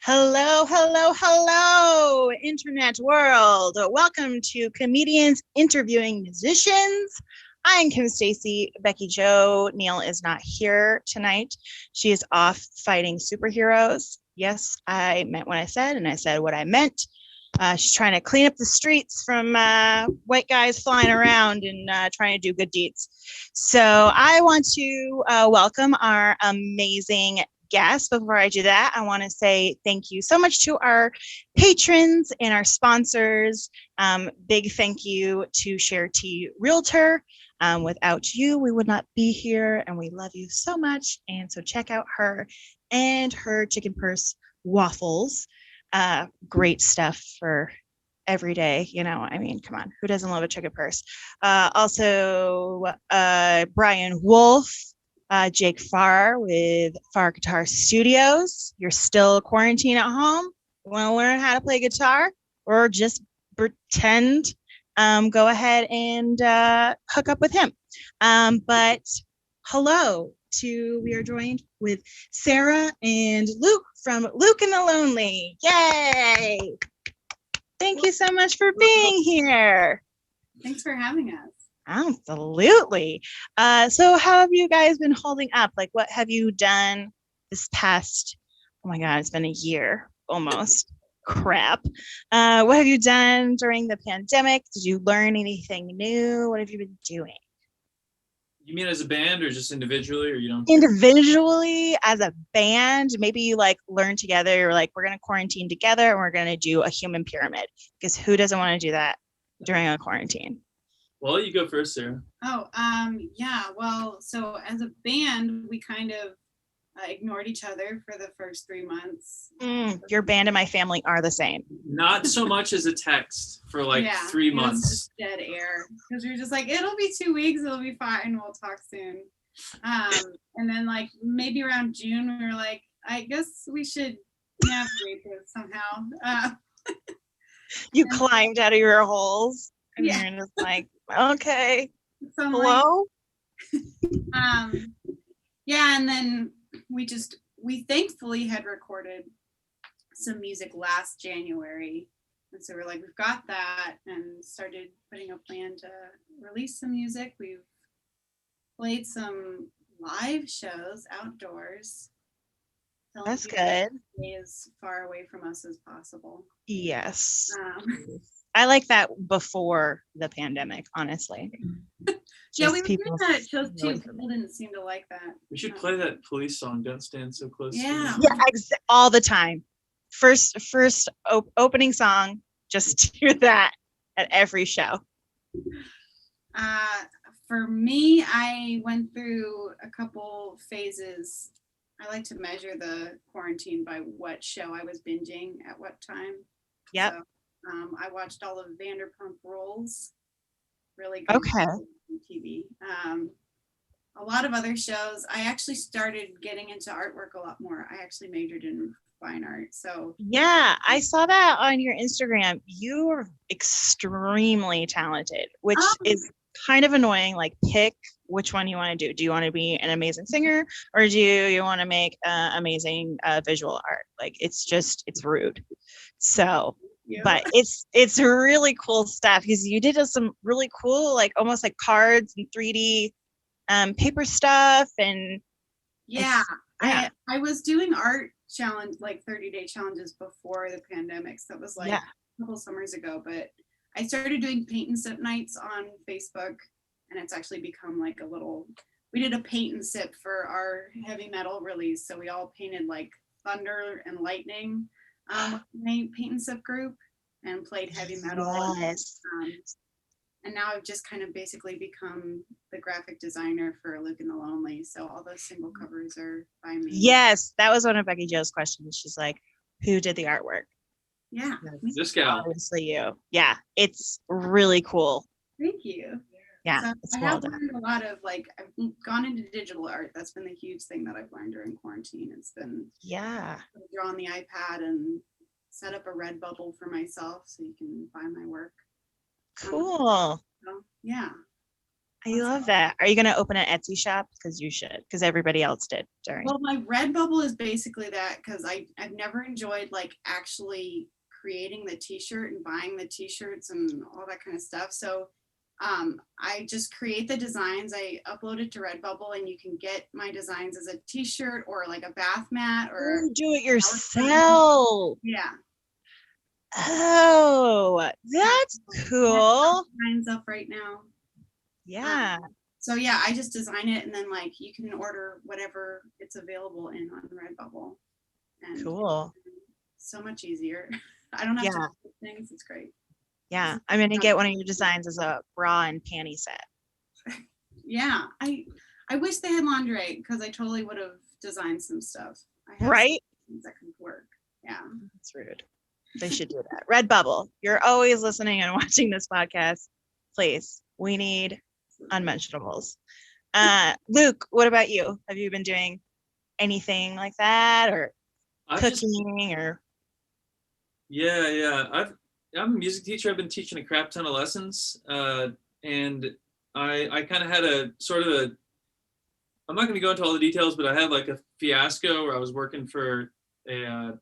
Hello, hello, hello, internet world. Welcome to Comedians Interviewing Musicians. I'm Kim Stacy. Becky Joe Neal is not here tonight. She is off fighting superheroes. Yes, I meant what I said, and I said what I meant. She's trying to clean up the streets from white guys flying around and trying to do good deeds. So I want to welcome our amazing guest. Before I do that, I want to say thank you so much to our patrons and our sponsors. Big thank you to Share T Realtor. Without you, we would not be here, and we love you so much. And so check out her and her chicken purse waffles. Great stuff for every day. I mean, come on, who doesn't love a chicken purse? Also, Brian Wolf, Jake Farr with Farr Guitar Studios. You're still quarantined at home. You want to learn how to play guitar or just pretend? Go ahead and hook up with him. But hello we are joined with Sarah and Luke from Luke and the Lonely. Yay! Thank you so much for being here. Thanks for having us. Absolutely. So how have you guys been holding up? Like, what have you done this past, oh my God, it's been a year almost. Crap. What have you done during the pandemic? Did you learn anything new? What have you been doing? You mean as a band or just individually, or you don't? Individually, as a band, maybe you like learn together. You're like, we're going to quarantine together and we're going to do a human pyramid, because who doesn't want to do that during a quarantine? Well, you go first, Sarah. Yeah. Well, so as a band, we kind of ignored each other for the first 3 months. Your band and my family are the same. Not so much as a text for like 3 months. It was just dead air, because we were just like, it'll be 2 weeks, it'll be fine, we'll talk soon. And then like maybe around June, we were like, I guess we should navigate this somehow. You climbed out of your holes, and you're just like, okay, so hello. And then we thankfully had recorded some music last January, and so we're like, we've got that, and started putting a plan to release some music. We've played some live shows outdoors. That's good. Stay as far away from us as possible. Yes. I like that before the pandemic, honestly. Yeah, we were doing that at shows too. People didn't seem to like that. We should play that Police song, Don't Stand So Close. Yeah. Yeah, all the time. First opening song, just do that at every show. For me, I went through a couple phases. I like to measure the quarantine by what show I was binging at what time. Yep. So, I watched all of Vanderpump Rules. Really good. Okay. TV. A lot of other shows. I actually started getting into artwork a lot more. I actually majored in fine art. So yeah, I saw that on your Instagram. You are extremely talented, which is kind of annoying. Like, pick which one you want to do. Do you want to be an amazing singer, or do you want to make amazing visual art? Like, it's rude. So, but it's really cool stuff, because you did some really cool, like almost like cards and 3D paper stuff. And I was doing art challenge, like 30-day challenges before the pandemic. So it was like a couple summers ago, but I started doing paint and sip nights on Facebook, and it's actually become like we did a paint and sip for our heavy metal release. So we all painted like thunder and lightning, my paint and sip group, and played heavy metal. Yes. And now I've just kind of basically become the graphic designer for Luke and the Lonely. So all those single covers are by me. Yes, that was one of Becky Jo's questions. She's like, who did the artwork? Yeah. This gal. Obviously you. Yeah, it's really cool. Thank you. Yeah, so it's I well have done. learned a lot of, like, I've gone into digital art. That's been the huge thing that I've learned during quarantine. It's been draw on the iPad and set up a Redbubble for myself so you can buy my work. Cool. So, yeah. I love that. Are you going to open an Etsy shop? Because you should, because everybody else did during. Well, my Redbubble is basically that, because I've never enjoyed like actually creating the t-shirt and buying the t-shirts and all that kind of stuff. So I just create the designs, I upload it to Redbubble, and you can get my designs as a t-shirt or like a bath mat or do it yourself. Yeah. Oh, that's cool. Designs up right now. Yeah. So yeah, I just design it, and then like you can order whatever it's available in on Redbubble. And cool. So much easier. I don't have to do things. It's great. Yeah, I'm gonna get one of your designs as a bra and panty set. Yeah, I wish they had lingerie, because I totally would have designed some stuff. I have right? Things that could work. Yeah. That's rude. They should do that. Redbubble, you're always listening and watching this podcast. Please, we need unmentionables. Luke, what about you? Have you been doing anything like that, or cooking, or? Yeah. I'm a music teacher. I've been teaching a crap ton of lessons, and I kind of had a sort of a. I'm not going to go into all the details, but I had like a fiasco where I was working for a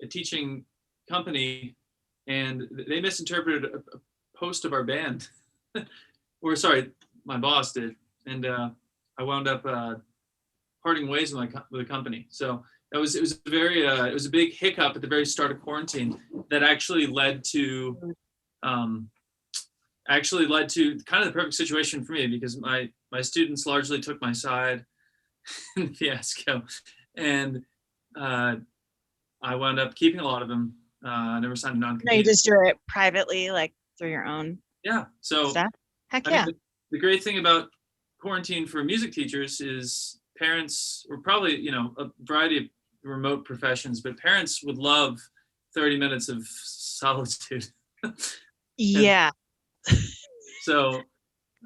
teaching company, and they misinterpreted a post of our band, or sorry, my boss did, and I wound up parting ways with the company. So it was a big hiccup at the very start of quarantine that actually led to kind of the perfect situation for me, because my students largely took my side in the fiasco, and I wound up keeping a lot of them. I never signed a non-compete. No, you just do it privately, like through your own. Yeah. So stuff? Heck yeah. mean, the great thing about quarantine for music teachers is parents, or probably, a variety of remote professions, but parents would love 30 minutes of solitude. Yeah. So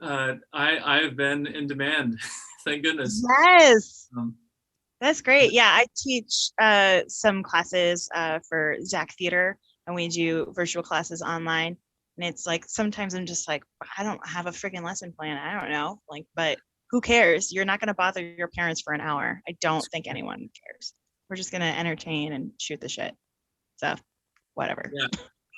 I have been in demand. Thank goodness. Yes. That's great. Yeah, I teach some classes for Zach Theater, and we do virtual classes online. And it's like, sometimes I'm just like, I don't have a freaking lesson plan. I don't know. Like, but who cares? You're not going to bother your parents for an hour. I don't think anyone cares. We're just going to entertain and shoot the shit. So whatever. Yeah.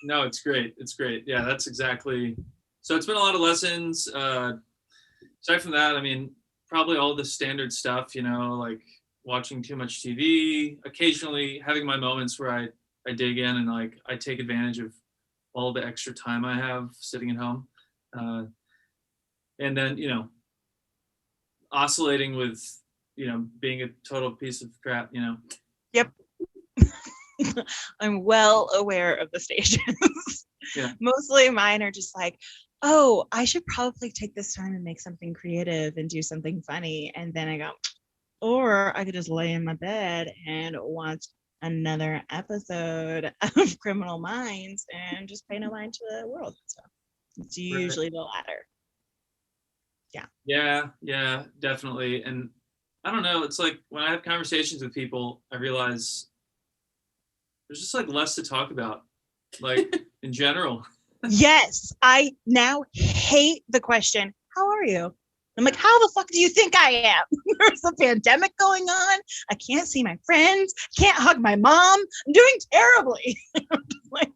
No, it's great. It's great. Yeah, that's exactly. So it's been a lot of lessons. Aside from that, I mean, probably all the standard stuff, like watching too much TV, occasionally having my moments where I dig in and like I take advantage of all the extra time I have sitting at home. And then, oscillating with, being a total piece of crap, Yep. I'm well aware of the stages. Yeah. Mostly mine are just like, oh, I should probably take this time and make something creative and do something funny. And then I go, or I could just lay in my bed and watch another episode of Criminal Minds and just pay no mind to the world. So it's usually the latter. Yeah. Yeah, definitely. And I don't know, it's like when I have conversations with people, I realize there's just like less to talk about, like in general. Yes, I now hate the question, how are you? I'm like, how the fuck do you think I am? There's a pandemic going on. I can't see my friends. Can't hug my mom. I'm doing terribly. Like,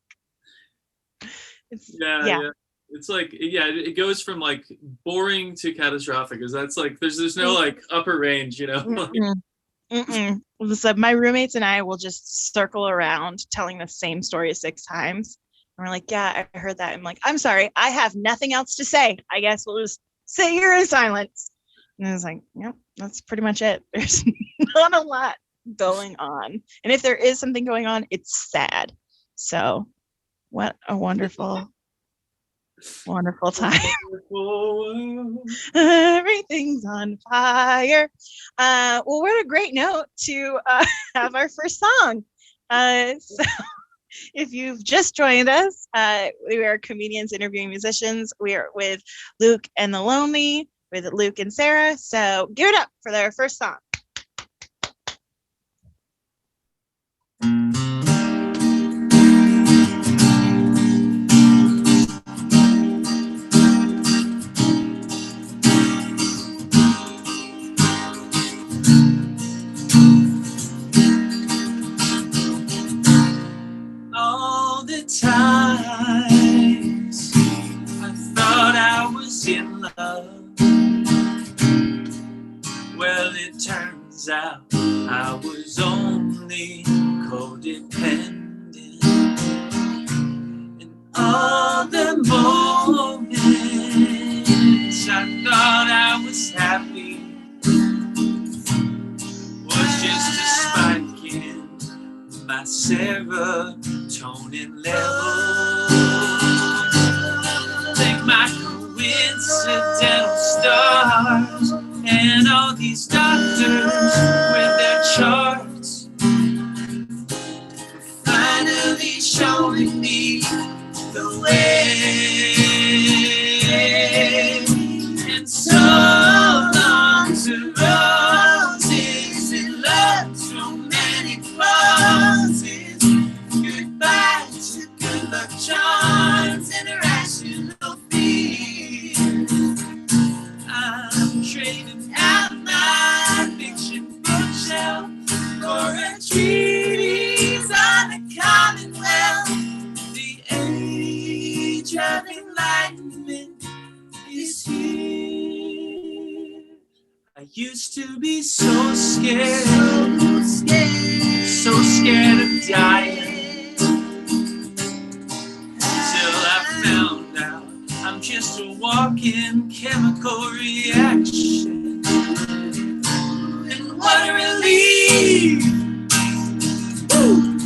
yeah. It's like, it goes from like boring to catastrophic, because that's like, there's no like upper range, So my roommates and I will just circle around telling the same story 6 times. And we're like, yeah, I heard that. I'm like, I'm sorry, I have nothing else to say. I guess we'll just sit here in silence. And I was like, yep, that's pretty much it. There's not a lot going on. And if there is something going on, it's sad. So what a wonderful time. Everything's on fire. Well, we're at a great note to have our first song. So if you've just joined us, we are comedians interviewing musicians. We are with Luke and the Lonely, with Luke and Sarah. So give it up for their first song. was in love. Well, it turns out I was only codependent. And all the moments I thought I was happy was just a spike in my serotonin levels. Thank my coincidental stars and all these doctors with their charts for finally showing me the way. And so long to roses and love's romantic roses. Goodbye to good luck charms and irrational fears. I'm trading out my fiction bookshelf for a treatise on the Commonwealth. The age of enlightenment is here. I used to be so scared of dying, till I found out I'm just a walking chemical reaction. And what a relief!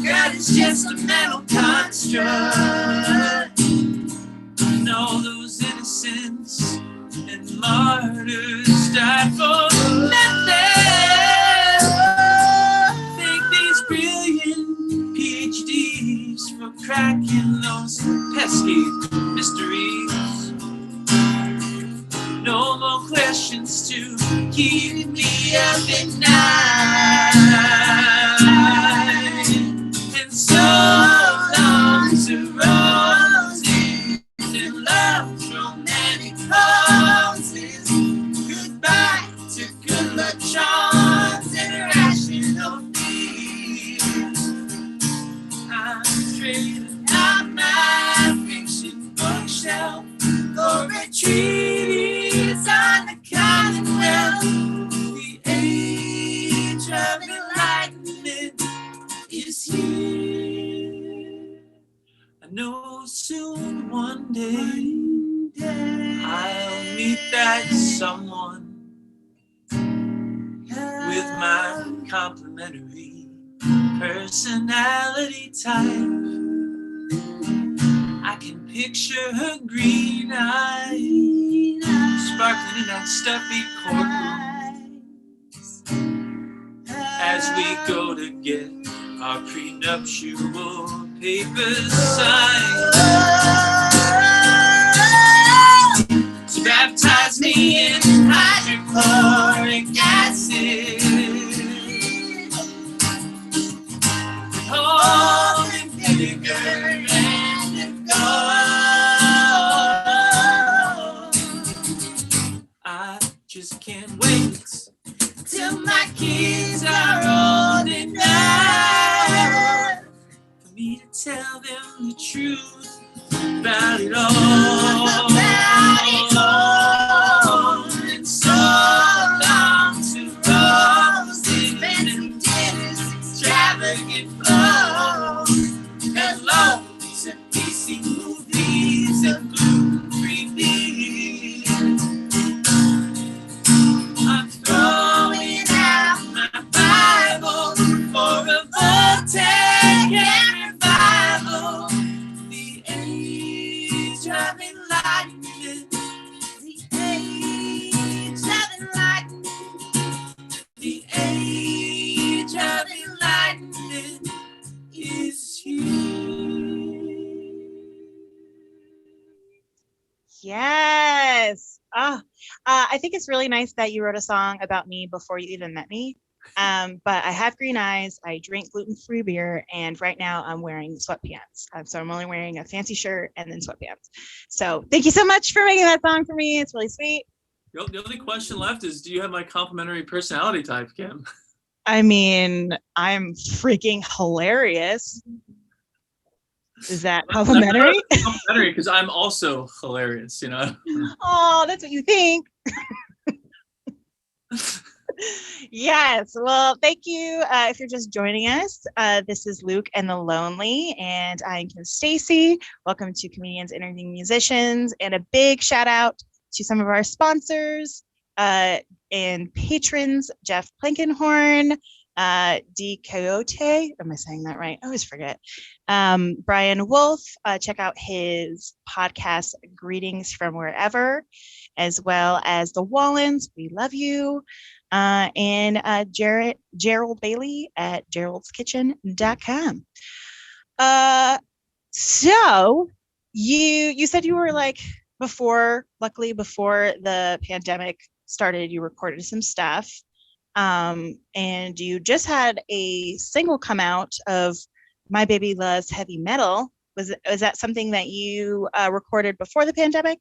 God, it's just a mental construct. And all those innocents and martyrs died for nothing. Thank these brilliant PhDs for cracking those pesky mysteries. No more questions to keep me up at night. And so long to roses and love's romantic roses. Goodbye to good luck charms and irrational fears. I'm trading out my fiction bookshelf for a treatise on the Commonwealth. The age of enlightenment is here. I know soon one day I'll meet that someone with my complementary personality type. I can picture her green eyes sparkling in that stuffy courtroom as we go to get our prenuptial papers signed. So baptize me in hydrochloric acid. Oh, and vinegar and I just can't wait till my kids are old enough for me to tell them the truth about it all. And so long to roses and dinners, extravagant flow, and loads of PC movies and gluten-free beers. I'm throwing out my Bible for a Voltaic and revival. The age of enlightenment. The age of enlightenment. The age of enlightenment is here. Yes. I think it's really nice that you wrote a song about me before you even met me. But I have green eyes, I drink gluten-free beer, and right now I'm wearing sweatpants. So I'm only wearing a fancy shirt and then sweatpants. So thank you so much for making that song for me. It's really sweet. The only question left is, do you have my complimentary personality type, Kim? I mean, I'm freaking hilarious. Is that complimentary? Complimentary because I'm also hilarious, you know. Oh, that's what you think. Yes. Well, thank you. If you're just joining us, this is Luke and the Lonely, and I'm Kim Stacy. Welcome to Comedians Interviewing Musicians, and a big shout out to some of our sponsors and patrons: Jeff Plankenhorn, D. Coyote. Am I saying that right? I always forget. Brian Wolf. Check out his podcast, Greetings from Wherever, as well as the Wallens. We love you. And Gerald Bailey at geraldskitchen.com. So you said you were like luckily before the pandemic started, you recorded some stuff. And you just had a single come out of My Baby Loves Heavy Metal. Was that something that you recorded before the pandemic?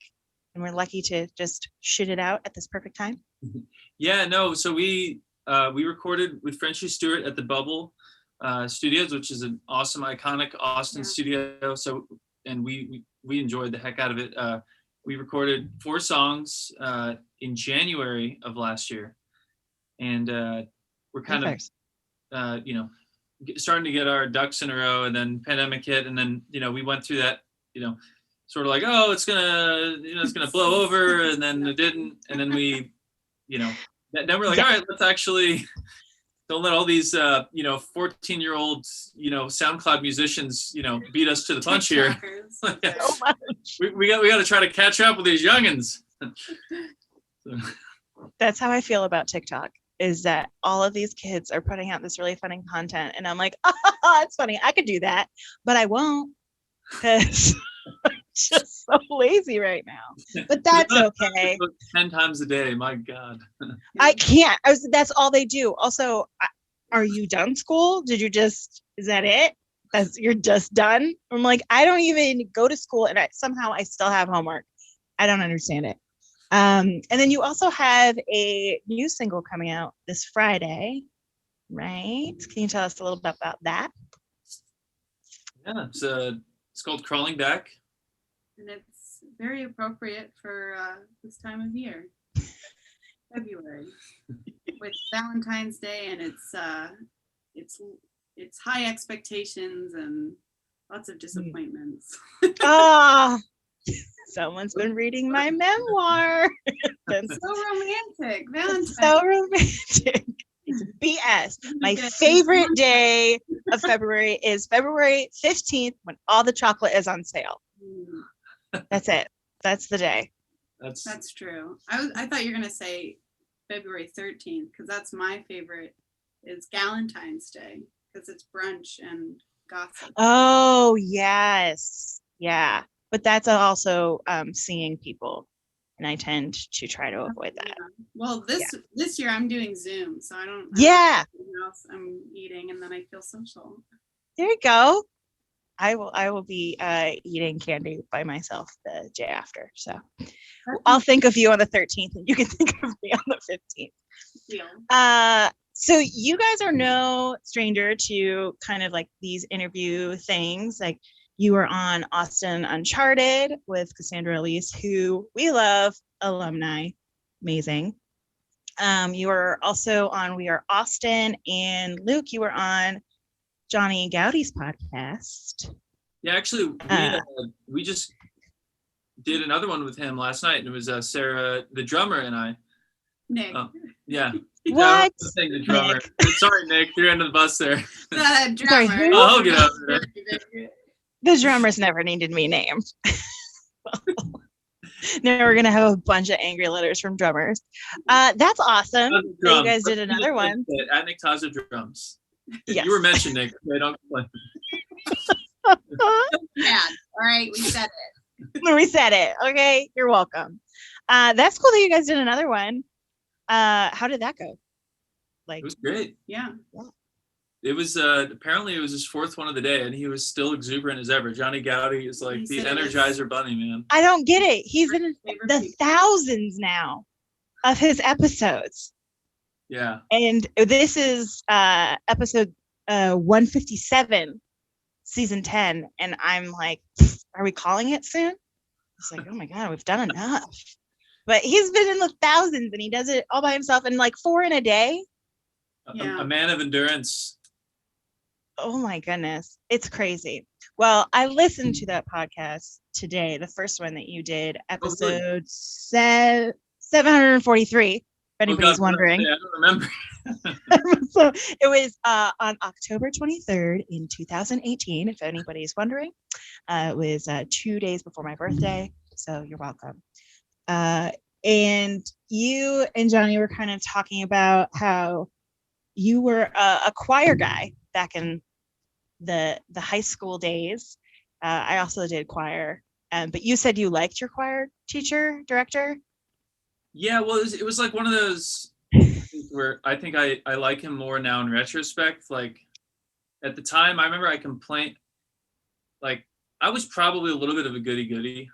And we're lucky to just shoot it out at this perfect time. Yeah, no. So we recorded with Frenchie Stewart at the Bubble Studios, which is an awesome, iconic Austin studio. So, and we enjoyed the heck out of it. We recorded 4 songs in January of last year, and we're kind of, starting to get our ducks in a row. And then pandemic hit, and then we went through that, sort of like, oh, it's gonna blow over, and then it didn't, and then we, then we're like, all right, let's actually don't let all these 14-year-old SoundCloud musicians beat us to the punch here. Yeah. So much. We got to try to catch up with these youngins. So. That's how I feel about TikTok, is that all of these kids are putting out this really funny content, and I'm like, it's funny, I could do that, but I won't, because I'm just so lazy right now. But that's okay. 10 times a day, my God. I can't. That's all they do. Also, are you done school? Is that it? You're just done? I'm like, I don't even go to school, and somehow I still have homework. I don't understand it. And then you also have a new single coming out this Friday, right? Can you tell us a little bit about that? Yeah, it's called Crawling Back. And it's very appropriate for this time of year, February, with Valentine's Day, and it's high expectations and lots of disappointments. Ah, someone's been reading my memoir. That's so romantic. Valentine's. So romantic. It's BS. My favorite day of February is February 15th, when all the chocolate is on sale. That's it. That's the day. That's true. I thought you were gonna say February 13th, because that's my favorite. Is Galentine's Day, because it's brunch and gossip. Oh yes, yeah. But that's also seeing people, and I tend to try to avoid that. Yeah. Well, this year I'm doing Zoom, so I don't. Yeah. Else I'm eating, and then I feel social. There you go. I will be eating candy by myself the day after. So I'll think of you on the 13th, and you can think of me on the 15th. Yeah. So you guys are no stranger to kind of like these interview things. Like, you were on Austin Uncharted with Cassandra Elise, who we love, alumni, amazing. You were also on We Are Austin, and Luke, you were on Johnny Gowdy's podcast. Yeah, actually, we just did another one with him last night, and it was Sarah, the drummer, and I. Nick. Yeah. What? The drummer. Sorry, Nick, you're under the bus there. The drummer. Sorry, oh, I'll get over there. The drummers never needed to be named. Now we're gonna have a bunch of angry letters from drummers. That's awesome. You guys did another one. At Nick Taza Drums. Yes. You were mentioned, Nick. I don't complain. Yeah. All right, we said it. We said it. Okay, you're welcome. That's cool that you guys did another one. How did that go? It was great. Yeah. It was apparently it was his 4th one of the day, and he was still exuberant as ever. Johnny Gowdy is like the Energizer Bunny, man. I don't get it. He's in the thousands now of his episodes. Yeah. And this is episode 157 season 10, and I'm like, are we calling it soon? It's like, oh my God, we've done enough. But he's been in the thousands, and he does it all by himself, and like 4 in a day. A man of endurance. Oh my goodness, it's crazy. Well, I listened to that podcast today, the first one that you did, episode 743. If anybody's wondering. I don't remember. So it was on October 23rd in 2018, if anybody's wondering. It was 2 days before my birthday, so you're welcome. And you and Johnny were kind of talking about how you were a choir guy back in the high school days. I also did choir, but you said you liked your choir teacher, director? Yeah, well, it was like one of those where I think I like him more now in retrospect. Like at the time, I remember I complained, like I was probably a little bit of a goody-goody.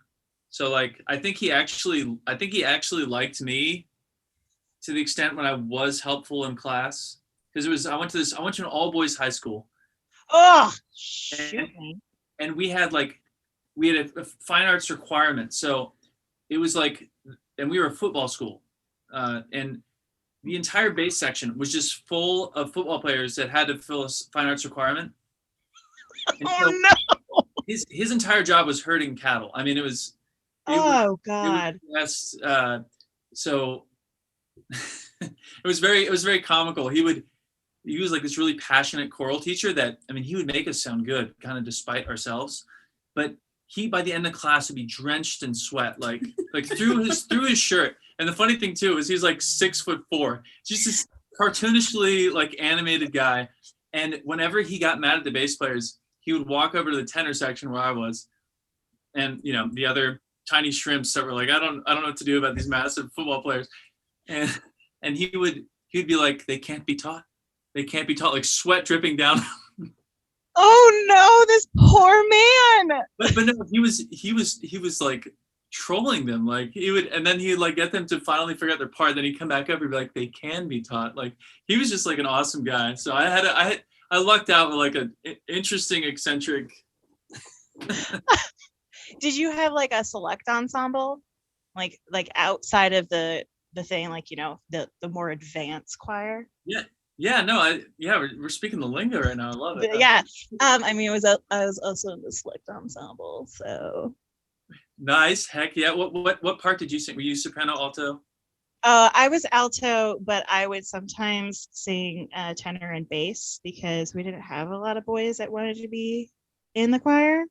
So like I think he actually liked me to the extent when I was helpful in class, because I went to an all boys high school. Oh, shoot. And we had a fine arts requirement. So it was like, and we were a football school, and the entire bass section was just full of football players that had to fill a fine arts requirement. And so no! His entire job was herding cattle. I mean, it was. God! So it was very comical. He was like this really passionate choral teacher that, I mean, he would make us sound good, kind of despite ourselves. But he, by the end of class, would be drenched in sweat, like through his shirt. And the funny thing too is he's like 6'4", just this cartoonishly like animated guy. And whenever he got mad at the bass players, he would walk over to the tenor section where I was, and the other tiny shrimps that were like, I don't know what to do about these massive football players, and he'd be like, they can't be taught, like sweat dripping down. Oh no, this poor man. But no, he was like trolling them, like he would, and then he'd like get them to finally figure out their part. Then he'd come back up and be like, they can be taught. Like he was just like an awesome guy. So I lucked out with like an interesting, eccentric. Did you have like a select ensemble, like outside of the thing, like the more advanced choir? We're speaking the lingo right now. I love it. Yeah. I mean, I was also in the select ensemble, so. Nice. Heck yeah. What part did you sing? Were you soprano, alto? I was alto, but I would sometimes sing tenor and bass because we didn't have a lot of boys that wanted to be in the choir.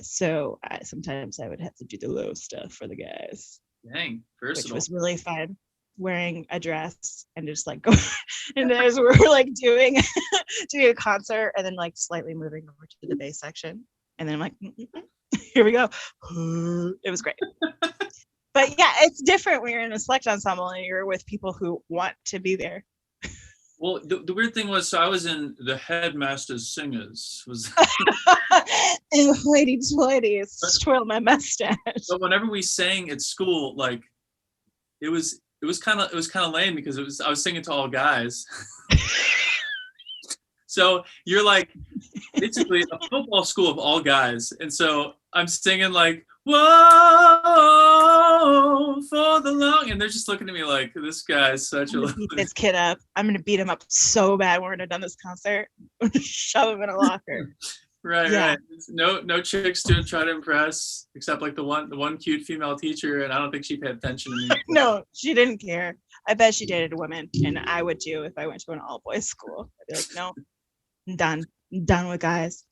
So sometimes I would have to do the low stuff for the guys. Dang, versatile. Which was really fun, wearing a dress and just like go. And as we were like doing a concert, and then like slightly moving over to the bass section, and then I'm like, here we go. It was great. But yeah, it's different when you're in a select ensemble and you're with people who want to be there. Well, the weird thing was, so I was in the Headmaster's Singers. And hoity-toity, twirl my mustache. But whenever we sang at school, like it was kind of lame because I was singing to all guys. So you're like basically a football school of all guys, and so I'm singing like, whoa, for the long, and they're just looking at me like, this guy's such a. Beat this kid up. I'm gonna beat him up so bad when we're done this concert. I'm gonna shove him in a locker. Right, yeah. Right. No chicks to try to impress, except like the one cute female teacher, and I don't think she paid attention to me. No, she didn't care. I bet she dated women, and I would too if I went to an all boys school. I'd be like, no, I'm done with guys.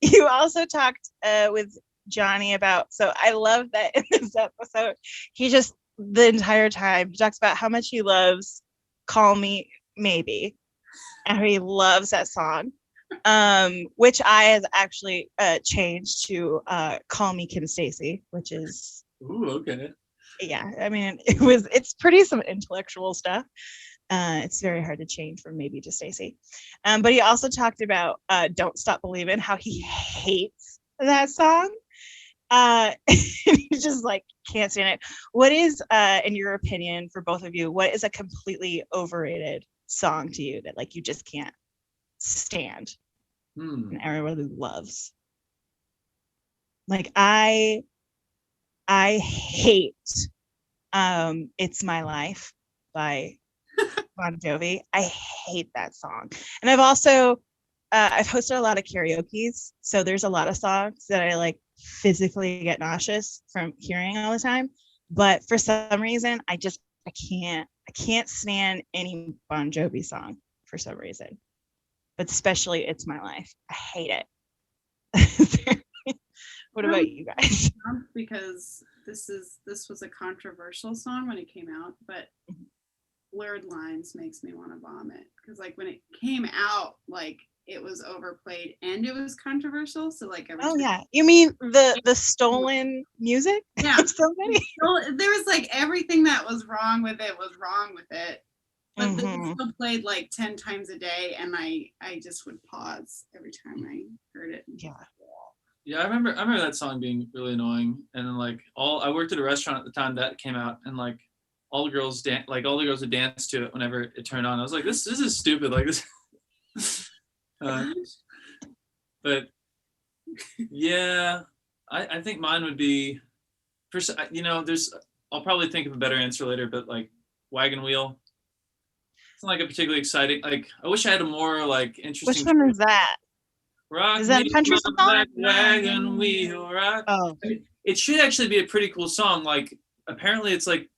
You also talked with Johnny about, so I love that in this episode, he just the entire time he talks about how much he loves Call Me Maybe, and he loves that song, which I has actually changed to Call Me Kim Stacy, which is okay. Yeah, I mean it's pretty some intellectual stuff. It's very hard to change from Maybe to Stacy. But he also talked about Don't Stop Believin', how he hates that song. He just like can't stand it. What is, in your opinion, for both of you, what is a completely overrated song to you that like you just can't stand? and everybody loves. Like I hate It's My Life by Bon Jovi. I hate that song. And I've also I've hosted a lot of karaoke's, so there's a lot of songs that I like physically get nauseous from hearing all the time. But for some reason, I can't stand any Bon Jovi song for some reason. But especially It's My Life. I hate it. What about you guys? Because this was a controversial song when it came out, but Blurred Lines makes me want to vomit, because like when it came out, like it was overplayed and it was controversial. So like yeah, you mean the stolen music? Yeah. So many. There was like everything that was wrong with it. But they still played like 10 times a day, and I just would pause every time I heard it. Yeah, I remember that song being really annoying. And then like I worked at a restaurant at the time that came out, and like all the girls would dance to it whenever it turned on. I was like, this is stupid. Like this. But yeah, I think mine would be, I'll probably think of a better answer later, but like Wagon Wheel. It's not like a particularly exciting, like I wish I had a more like interesting. Which one is that? Rock is that a country song? Wagon Wheel, right? Oh. It should actually be a pretty cool song. Like apparently it's like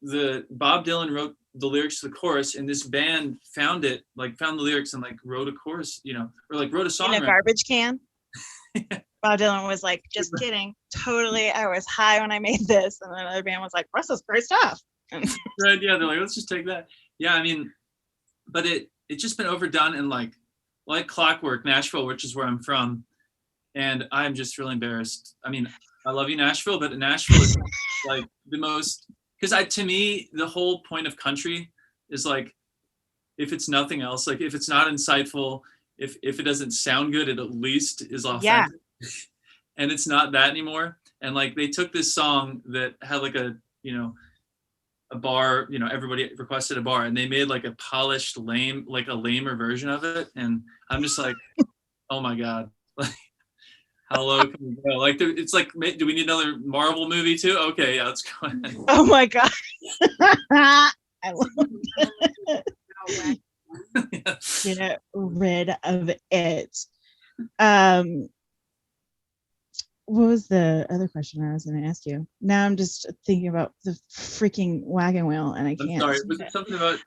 Bob Dylan wrote the lyrics to the chorus, and this band found the lyrics and like wrote a chorus, or like wrote a song in a garbage can. Bob Dylan was like, just kidding, totally, I was high when I made this, and then another band was like, this is great stuff. Right, yeah, they're like, let's just take that. Yeah, I mean, but it's just been overdone, and like clockwork, Nashville, which is where I'm from, and I'm just really embarrassed. I mean, I love you, Nashville, but Nashville is like the most, because to me the whole point of country is like, if it's nothing else, like if it's not insightful, if it doesn't sound good, it at least is authentic. Yeah. And it's not that anymore. And like they took this song that had like a bar, everybody requested a bar, and they made like a polished lamer version of it. And I'm just like, oh my God, like how low can we go? Like it's like, do we need another Marvel movie too? Okay, yeah, let's go ahead. Oh my God. I love it. Get rid of it. What was the other question I was going to ask you? Now I'm just thinking about the freaking Wagon Wheel, and I can't. I'm sorry. Was it something about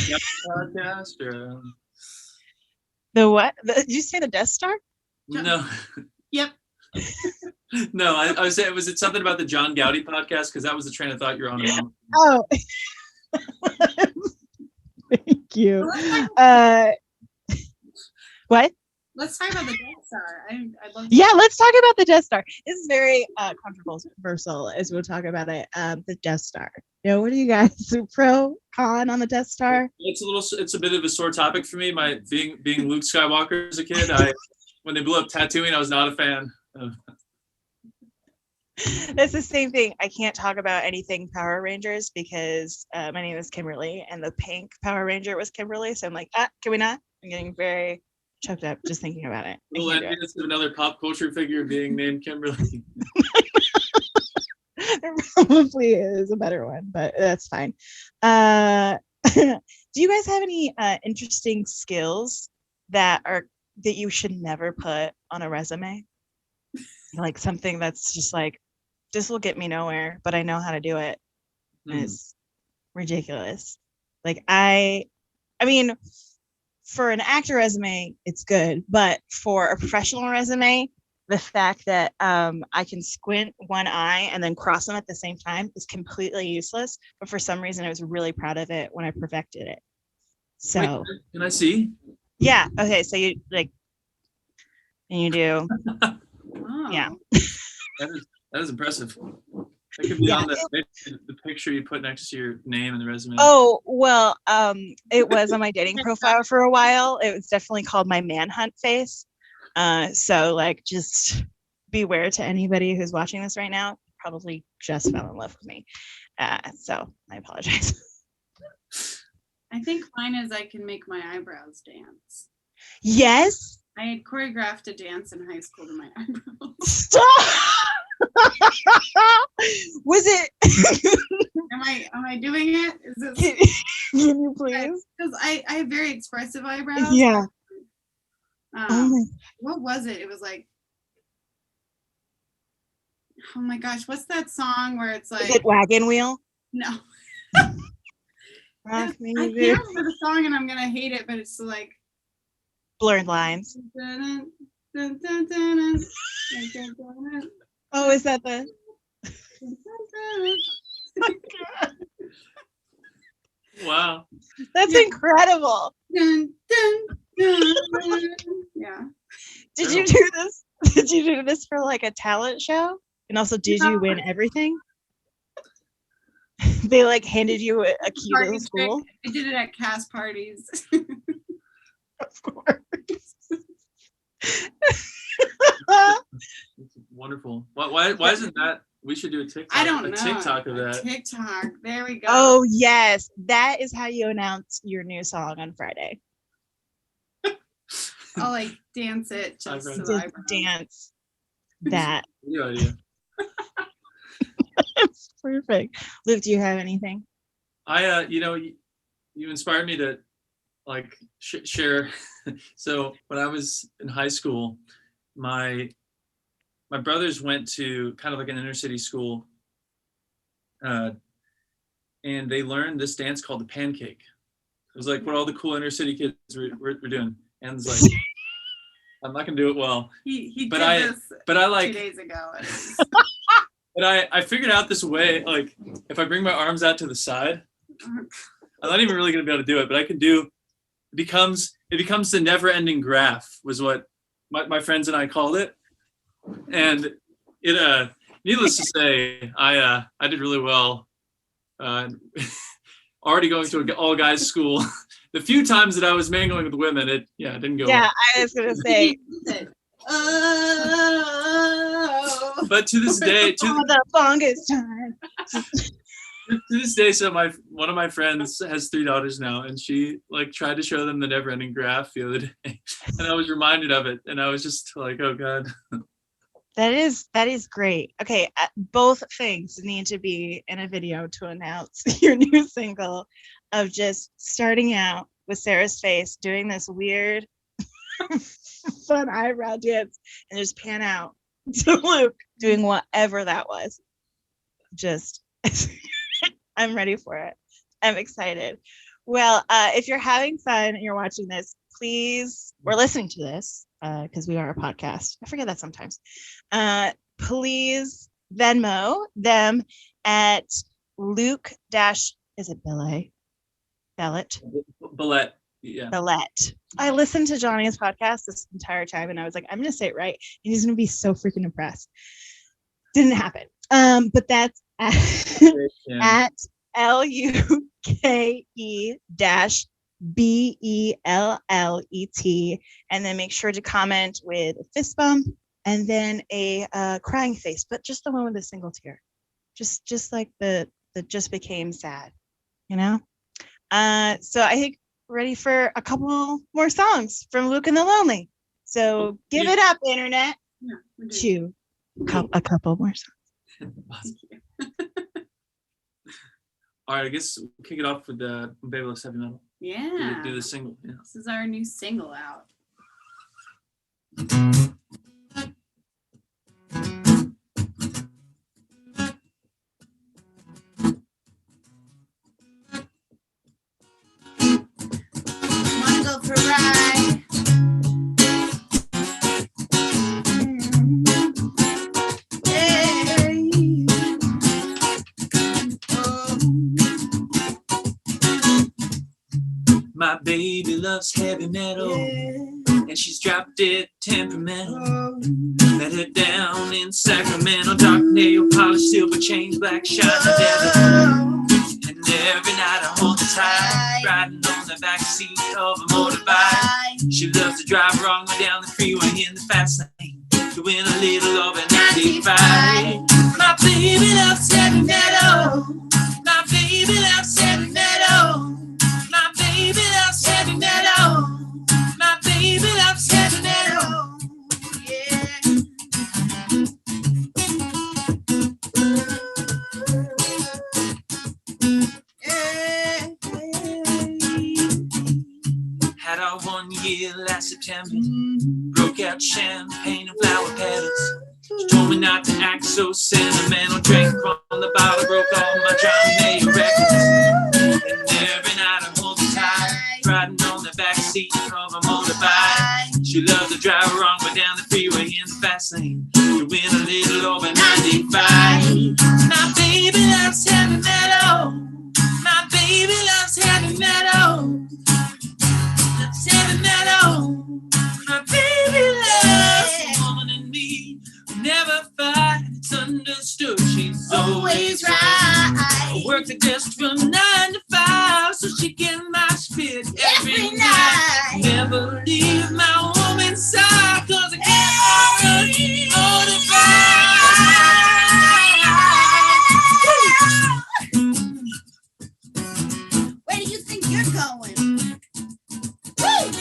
your podcast or the what? Did you say the Death Star? No. Yep. No, I was saying, was it something about the John Gowdy podcast? Because that was the train of thought you're on. Oh. Thank you. What? Let's talk about the Death Star. I'd love to. Yeah, let's talk about the Death Star. This is very controversial as we'll talk about it. The Death Star. What are you guys pro, con on the Death Star? It's a bit of a sore topic for me. My being Luke Skywalker as a kid, when they blew up Tatooine, I was not a fan of. It's the same thing. I can't talk about anything Power Rangers because my name is Kimberly, and the pink Power Ranger was Kimberly. So I'm like, can we not? I'm getting very choked up just thinking about it. Well, envious of another pop culture figure being named Kimberly. There probably is a better one, but that's fine. Do you guys have any interesting skills that you should never put on a resume? Like something that's just like, this will get me nowhere, but I know how to do it. It's ridiculous. Like I mean, for an actor resume, it's good, but for a professional resume, the fact that I can squint one eye and then cross them at the same time is completely useless. But for some reason, I was really proud of it when I perfected it. So wait, can I see? Yeah. Okay. So you like, and you do. Oh. Yeah. That is impressive. That could be on the picture you put next to your name in the resume. Oh, well, it was on my dating profile for a while. It was definitely called my manhunt face. So like, just beware to anybody who's watching this right now, probably just fell in love with me. So I apologize. I think mine is I can make my eyebrows dance. Yes. I had choreographed a dance in high school to my eyebrows. Stop! Was it? Am I doing it? Is this? Can you please? Because I have very expressive eyebrows. Yeah. What was it? It was like, oh my gosh, what's that song where it's like? Is it Wagon Wheel? No. Rock me, I baby. can't remember the song and I'm gonna hate it, but it's like Blurred Lines. dun, dun, dun, dun, dun, dun, Oh, is that the? Wow. That's Yeah. incredible. dun, dun, dun, dun. Yeah. Did you do this? Did you do this for like a talent show? And also, did you win everything? They like handed you a key to Party the school. trick. I did it at cast parties. Of course. It's wonderful. Why isn't that? We should do a TikTok. I don't know. A TikTok of that. TikTok. There we go. Oh yes, that is how you announce your new song on Friday. I'll like dance it just to the Just eyebrows. dance that. Good idea. It's perfect. Luke, do you have anything? I you inspired me to like share. So when I was in high school, my brothers went to kind of like an inner city school, and they learned this dance called the pancake. It was like what all the cool inner city kids were doing, and it's like I'm not gonna do it well. He But did this I like 2 days ago. But I figured out this way, like if I bring my arms out to the side, I'm not even really gonna be able to do it, but I can do. It becomes the never-ending graph was what my friends and I called it, and it needless to say, I did really well. Already going to an all-guys school. The few times that I was mingling with women, it didn't go. Yeah, well. I was gonna say. Oh. But to this day, For the longest time. to this day, so one of my friends has 3 daughters now, and she like tried to show them the never-ending graph the other day, and I was reminded of it, and I was just like, oh god. That is great. Okay, both things need to be in a video to announce your new single of just starting out with Sarah's face doing this weird fun eyebrow dance and just pan out to Luke doing whatever that was. Just I'm ready for it. I'm excited. Well, if you're having fun and you're watching this, please, or listening to this, because we are a podcast. I forget that sometimes. Please Venmo them at Luke dash, is it Bellet? Ballet. Yeah. Bellet. I listened to Johnny's podcast this entire time and I was like, I'm gonna say it right. And he's gonna be so freaking impressed. Didn't happen. But that's at LUKE-BELLET, and then make sure to comment with a fist bump and then a crying face, but just the one with a single tear, just like the just became sad, you know. So I think we're ready for a couple more songs from Luke and the Lonely. So give it up, internet. Yeah, A couple more songs. All right, I guess we'll kick it off with the Baby Loves Heavy Metal. Yeah. Do the single. Yeah. This is our new single out. Wanna go for a ride? My baby loves heavy metal, and she's dropped it temperamental. Met her down in Sacramento, dark nail polish, silver chains, black shiny devil. And every night I hold her tight, riding on the back seat of a motorbike. She loves to drive wrong way down the freeway in the fast lane, doing a little over 95. My baby loves heavy metal. My baby loves heavy metal. My baby loves heavy metal. My baby loves heavy metal. September. Broke out champagne and flower petals. She told me not to act so sentimental. Drank from the bottle, broke all my John Mayer records. And every night I hold her tight, riding on the back seat of a motorbike. She loved to drive her wrong way down the freeway in the fast lane, doing a little over 95. My baby loves heavy metal. My baby loves heavy metal. Loves heavy metal. My baby loves the woman in me who never fight. It's understood she's always right. I work the desk from 9 to 5 so she can mosh pit every night. Never leave my woman's side 'cause I can't already motivate. Where do you think you're going? Woo!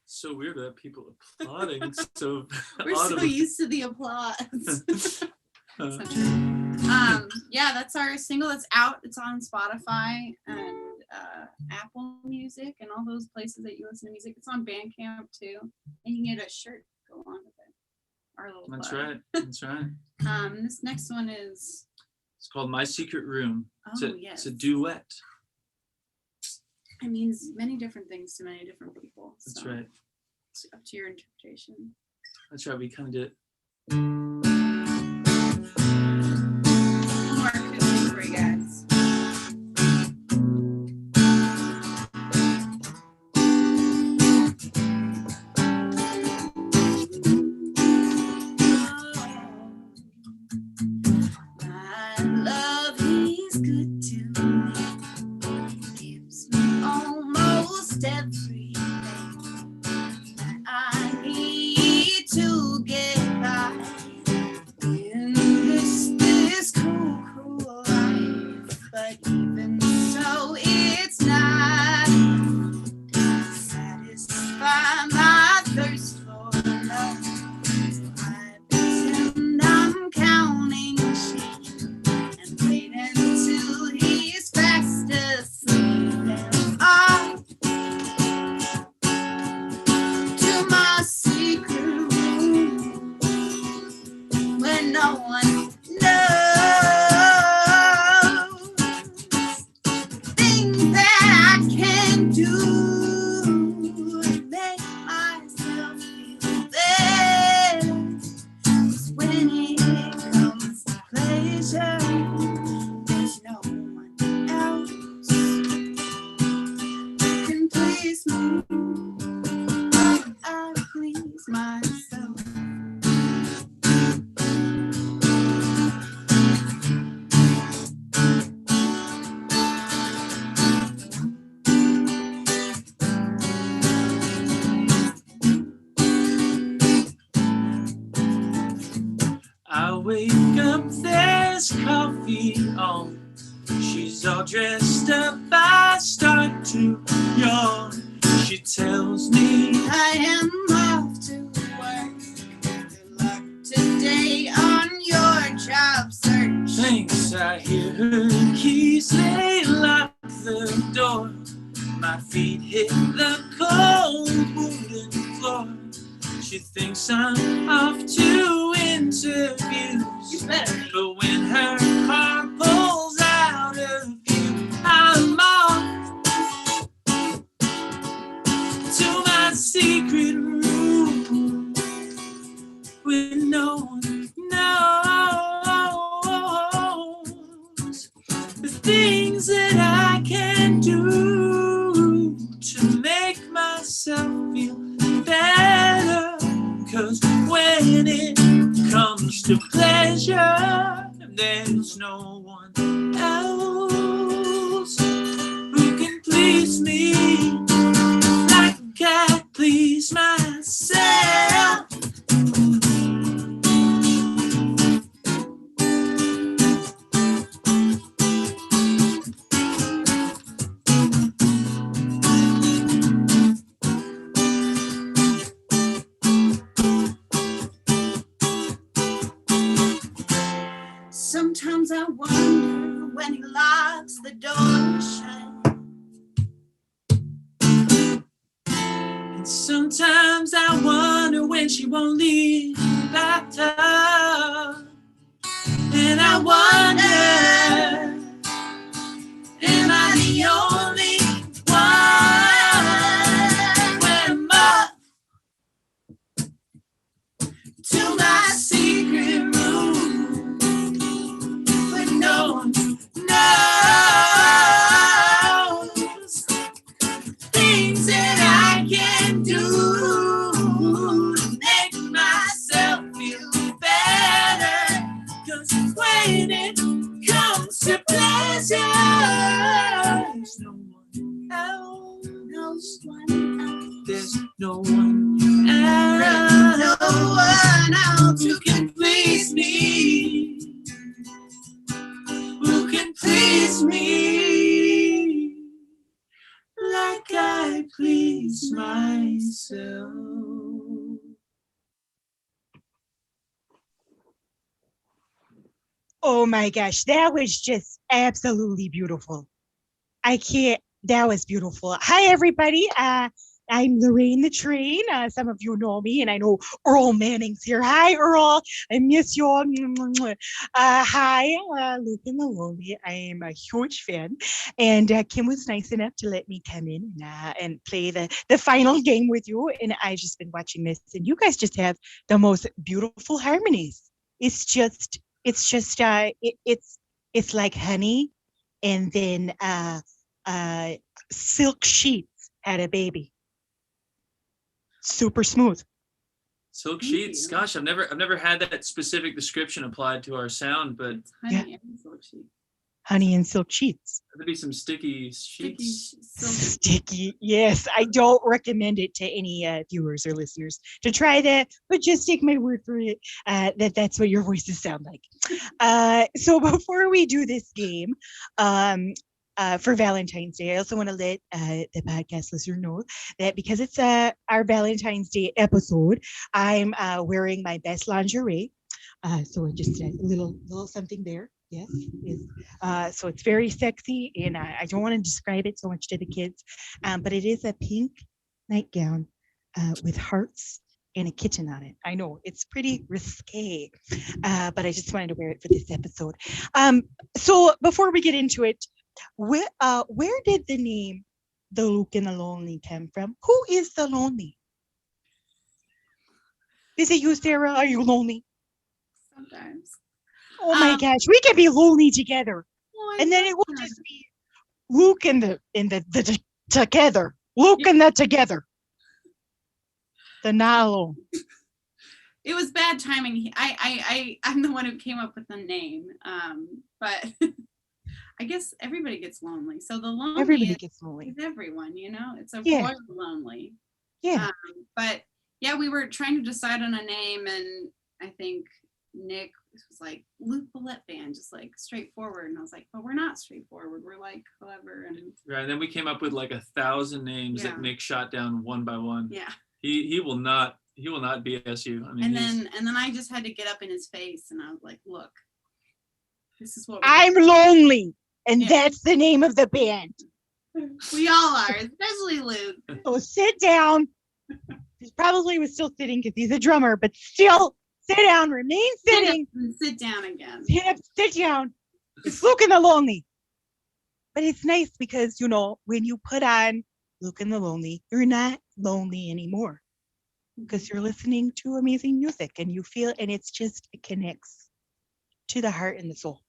So weird that people applauding. It's so we're audible. so used to the applause. So yeah, that's our single. It's out. It's on Spotify and Apple Music and all those places that you listen to music. It's on Bandcamp too, and you can get a shirt to go along with it. Our little That's plug. right. That's right. This next one is. It's called My Secret Room. Yes. It's a duet. It means many different things to many different people. That's so right. It's up to your interpretation. That's right. We kind of did. More acoustic for you guys. My love, he's good to me. Gives me almost everything I need to get by in this cruel life. But even so, it's not satisfy my thirst for love. So I pretend I'm counting sheep and wait until he's fast asleep. And on to my secret room where no one knows. Things that I can do to make myself feel better. 'Cause when it comes to pleasure, there's no one else who can please me. I please myself. I wake up, there's coffee on. She's all dressed up, I start to yawn. She tells me I am off to work. Good luck today on your job search. thanks. I hear her keys, they lock the door. My feet hit the cold wooden floor. She thinks I'm off to interviews. You better be. But when her car pulls out of view, I'm off to my secret room where no one knows the things that I can do to make myself feel better. 'Cause when it comes taste of pleasure. There's no one else who can please me like I please myself. Sometimes I wonder when he locks the door shut. And sometimes I wonder when she won't leave locked up. And I wonder, am I the only one? When I'm up to my secret room, but no one knows things that I can do to make myself feel better. 'Cause when it comes to pleasure, there's no one else. There's no one else. No one else who can please me. Who can please me like I please myself. Oh my gosh, that was just absolutely beautiful. That was beautiful. Hi, everybody. I'm Lorraine the Train. Some of you know me, and I know Earl Manning's here. Hi, Earl. I miss you all. Hi, Luke and the Lonely. I am a huge fan. And Kim was nice enough to let me come in and play the final game with you. And I've just been watching this, and you guys just have the most beautiful harmonies. It's like honey, and then silk sheets had a baby. Super smooth. Silk sheets. Gosh, I've never had that specific description applied to our sound, but Honey and silk sheets. Honey and silk sheets. There'd be some sticky sheets. Sticky. Yes, I don't recommend it to any viewers or listeners to try that, but just take my word for it that's what your voices sound like. So before we do this game, for Valentine's Day, I also want to let the podcast listener know that because it's our Valentine's Day episode, I'm wearing my best lingerie. So just a little something there. Yes. So it's very sexy, and I don't want to describe it so much to the kids, but it is a pink nightgown with hearts and a kitten on it. I know it's pretty risque, but I just wanted to wear it for this episode. So before we get into it, where did the name The Luke and the Lonely come from? Who is the lonely? Is it you, Sarah? Are you lonely? Sometimes. Oh my gosh, we can be lonely together, and then it will just be Luke and the together. Luke and the together. The not alone. It was bad timing. I'm the one who came up with the name, but I guess everybody gets lonely. So the lonely everybody gets lonely. Is everyone, you know? It's a Yeah. royal lonely. Yeah. But yeah, we were trying to decide on a name, and I think Nick was like, Luke Bullet Band, just like straightforward. And I was like, but we're not straightforward. We're like clever. And right. And then we came up with like 1,000 names that Nick shot down one by one. Yeah. He will not BS you. I mean, and then I just had to get up in his face, and I was like, look, this is what I'm lonely, and that's the name of the band. We all are, especially Luke. So sit down. He probably was still sitting because he's a drummer, but still sit down, remain sitting. Sit down again. Sit down. It's Luke and the Lonely. But it's nice because, you know, when you put on Luke and the Lonely, you're not lonely anymore because you're listening to amazing music and you feel, and it connects to the heart and the soul.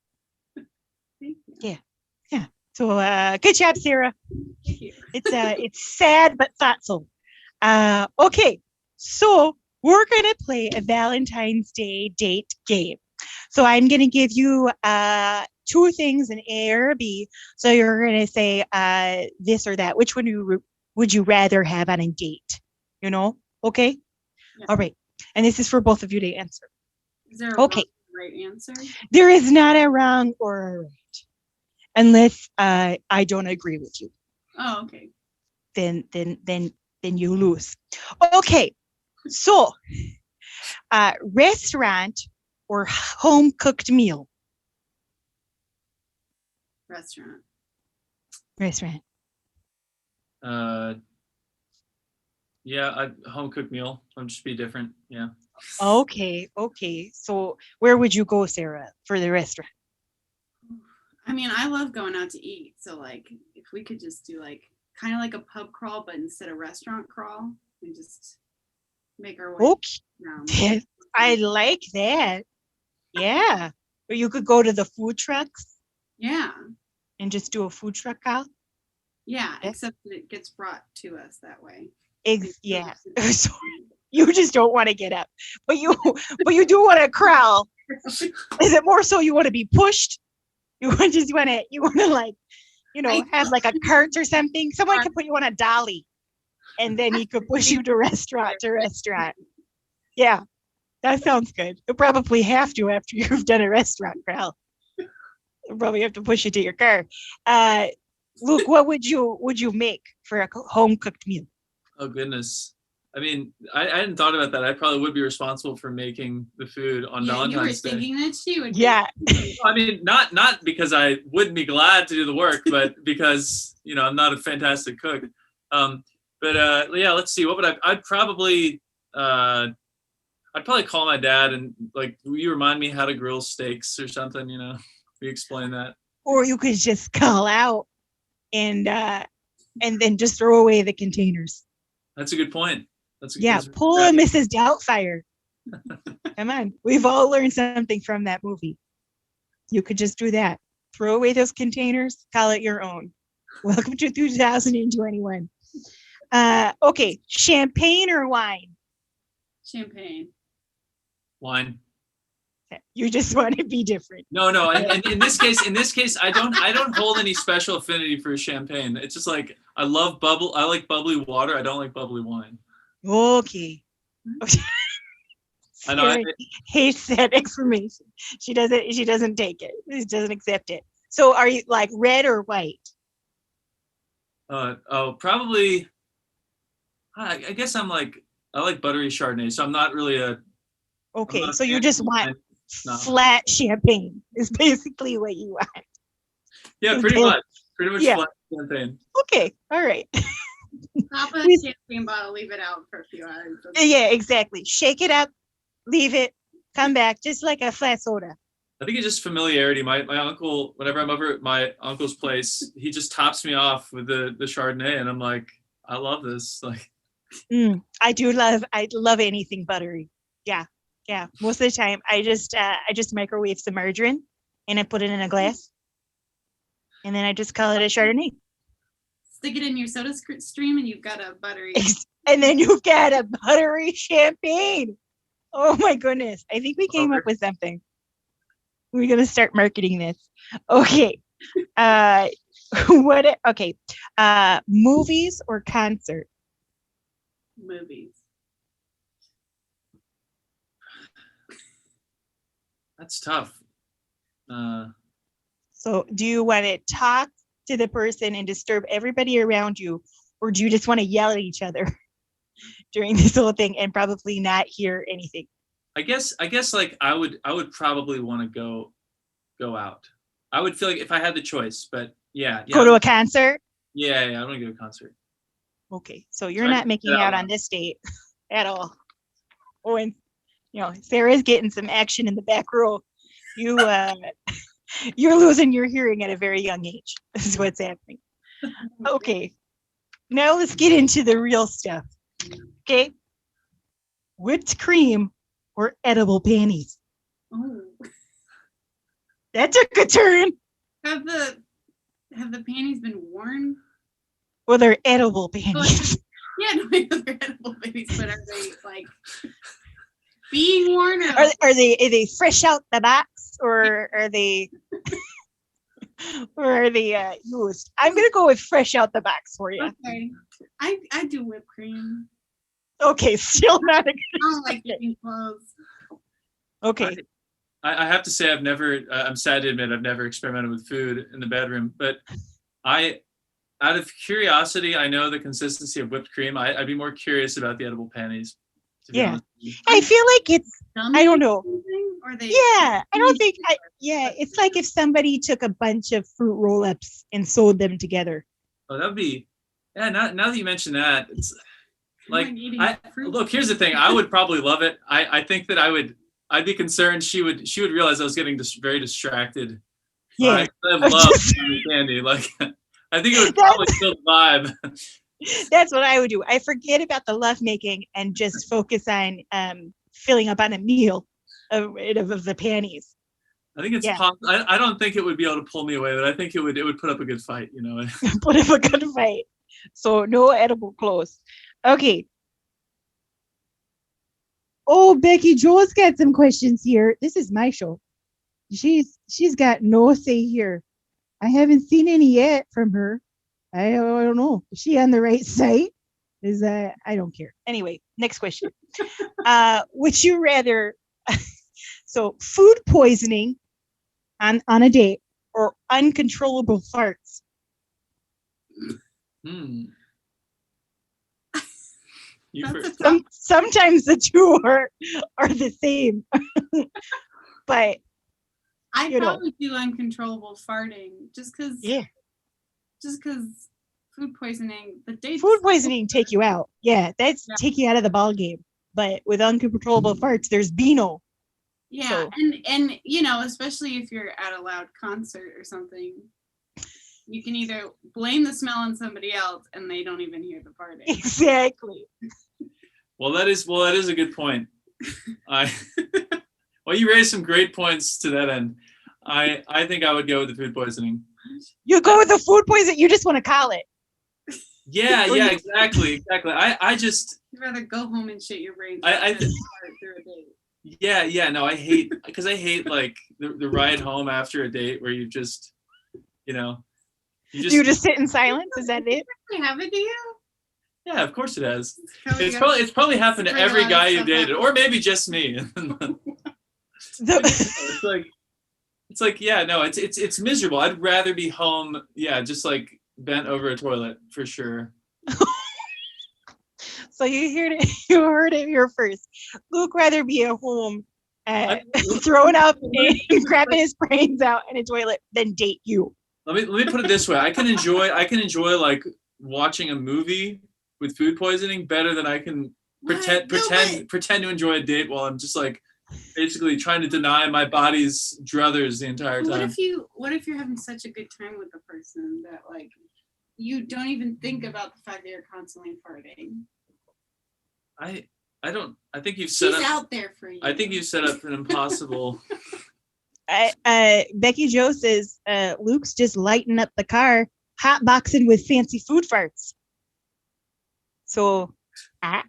Thank you. Yeah. So good job, Sarah. Thank you. It's sad but thoughtful. Okay, so we're going to play a Valentine's Day date game. So I'm going to give you two things, an A or a B. So you're going to say this or that. Which one would you rather have on a date? You know? Okay? Yeah. All right. And this is for both of you to answer. Is there a wrong or right answer? There is not a wrong or a right. Unless I don't agree with you. Oh, okay. Then you lose. Okay. So, restaurant or home cooked meal? Restaurant. Restaurant. Yeah, home cooked meal. I'll just be different. Yeah. Okay. So where would you go, Sarah, for the restaurant? I mean, I love going out to eat. So like if we could just do like kind of like a pub crawl, but instead of restaurant crawl, and just make our way down. I like that. Yeah. Or you could go to the food trucks. Yeah. And just do a food truck crawl. Yeah, except that it gets brought to us that way. Yeah. So you just don't want to get up, but you do want to crawl. Is it more so you want to be pushed? You want to like, have like a cart or something. Someone can put you on a dolly, and then he could push you to restaurant to restaurant. Yeah, that sounds good. You'll probably have to after you've done a restaurant crawl. You'll probably have to push you to your car. Luke, what would you make for a home cooked meal? Oh goodness. I mean, I hadn't thought about that. I probably would be responsible for making the food on Valentine's Day. You were thinking that she would. Yeah. I mean, not because I wouldn't be glad to do the work, but because I'm not a fantastic cook. Yeah, let's see. What would I'd probably call my dad and like, will you remind me how to grill steaks or something? We explain that. Or you could just call out and then just throw away the containers. That's a good point. Pull a Mrs. Doubtfire. Come on. We've all learned something from that movie. You could just do that. Throw away those containers, call it your own. Welcome to 2021. Okay, champagne or wine? Champagne. Wine. You just want to be different. No. And in this case, I don't hold any special affinity for champagne. It's just like I like bubbly water. I don't like bubbly wine. Okay. I know. Hates that information. She doesn't take it. She doesn't accept it. So are you like red or white? Probably. I guess I like buttery Chardonnay. So I'm not really a. Okay, so you just want flat champagne is basically what you want. Yeah, pretty much flat champagne. Okay, all right. Pop a champagne bottle, leave it out for a few hours. Yeah, exactly. Shake it up, leave it, come back, just like a flat soda. I think it's just familiarity. My uncle, whenever I'm over at my uncle's place, he just tops me off with the Chardonnay, and I'm like, I love this. Like, I love anything buttery. Yeah. Most of the time, I just microwave some margarine, and I put it in a glass, and then I just call it a Chardonnay. Stick it in your soda stream, and you've got a buttery. And then you've got a buttery champagne. Oh my goodness! I think we came up with something. We're gonna start marketing this. Okay. Okay. Movies or concert? Movies. That's tough. So do you want to talk to the person and disturb everybody around you, or do you just want to yell at each other during this whole thing and probably not hear anything? I guess like I would probably want to go out. I would feel like if I had the choice, but yeah. Go to a concert? Yeah, I want to go to a concert. Okay, so you're not making out on this date at all. Oh, and Sarah's getting some action in the back row. You're losing your hearing at a very young age. This is what's happening. Okay, now let's get into the real stuff. Okay, whipped cream or edible panties? Oh, that took a turn. Have the panties been worn? Well, they're edible panties. Yeah, no, they're edible panties, but are they like being worn? Are they fresh out the box, or are they used? I'm gonna go with fresh out the box for you. Okay, I do whipped cream. Okay, still not a good. I don't like eating clothes. Okay. I have to say I've never. I'm sad to admit I've never experimented with food in the bedroom, but out of curiosity, I know the consistency of whipped cream. I'd be more curious about the edible panties. To be honest with you. I feel like it's. I don't know. Or they, Yeah, I don't think. It's like if somebody took a bunch of fruit roll-ups and sewed them together. Oh, that'd be. Yeah. Now that you mention that, it's like look. Here's the thing. I would probably love it. I think that I'd be concerned she would realize I was getting very distracted. Yeah, I love candy. Like, I think it would probably kill the vibe. That's what I would do. I forget about the love making and just focus on filling up on a meal of the panties. I think it's possible. I don't think it would be able to pull me away, but I think it would put up a good fight. You know, put up a good fight. So no edible clothes. Okay. Oh, Becky Joel's got some questions here. This is my show. She's got no say here. I haven't seen any yet from her. I don't know. Is she on the right site? I don't care. Anyway, next question. Would you rather so food poisoning on a date or uncontrollable farts? Sometimes the two are the same. But I probably do uncontrollable farting just because food poisoning, food poisoning take you out. That's take you out of the ball game. But with uncontrollable farts, there's Beano. Yeah, so. and especially if you're at a loud concert or something, you can either blame the smell on somebody else and they don't even hear the farting. Exactly. Well, that is a good point. Well, you raised some great points to that end. I think I would go with the food poisoning. You go with the food poisoning? You just want to call it. Yeah, exactly. I just. You'd rather go home and shit your brains out through a date. Yeah. No, I hate like the ride home after a date where you just, you just sit in silence. Is that it? Happen to you? Yeah, of course it has. It's probably happened to every guy you dated, or maybe just me. It's like it's miserable. I'd rather be home, just like bent over a toilet for sure. So you heard it here first. Luke rather be at home throwing up and crapping his brains out in a toilet than date you. Let me put it this way. I can enjoy like watching a movie with food poisoning better than I can pretend to enjoy a date while I'm just like basically trying to deny my body's druthers the entire time. What if you're having such a good time with the person that like you don't even think about the fact that you're constantly farting? I think you've set up out there for you. I think you've set up an impossible. Becky Jo says Luke's just lighting up the car, hotboxing with fancy food farts. So, I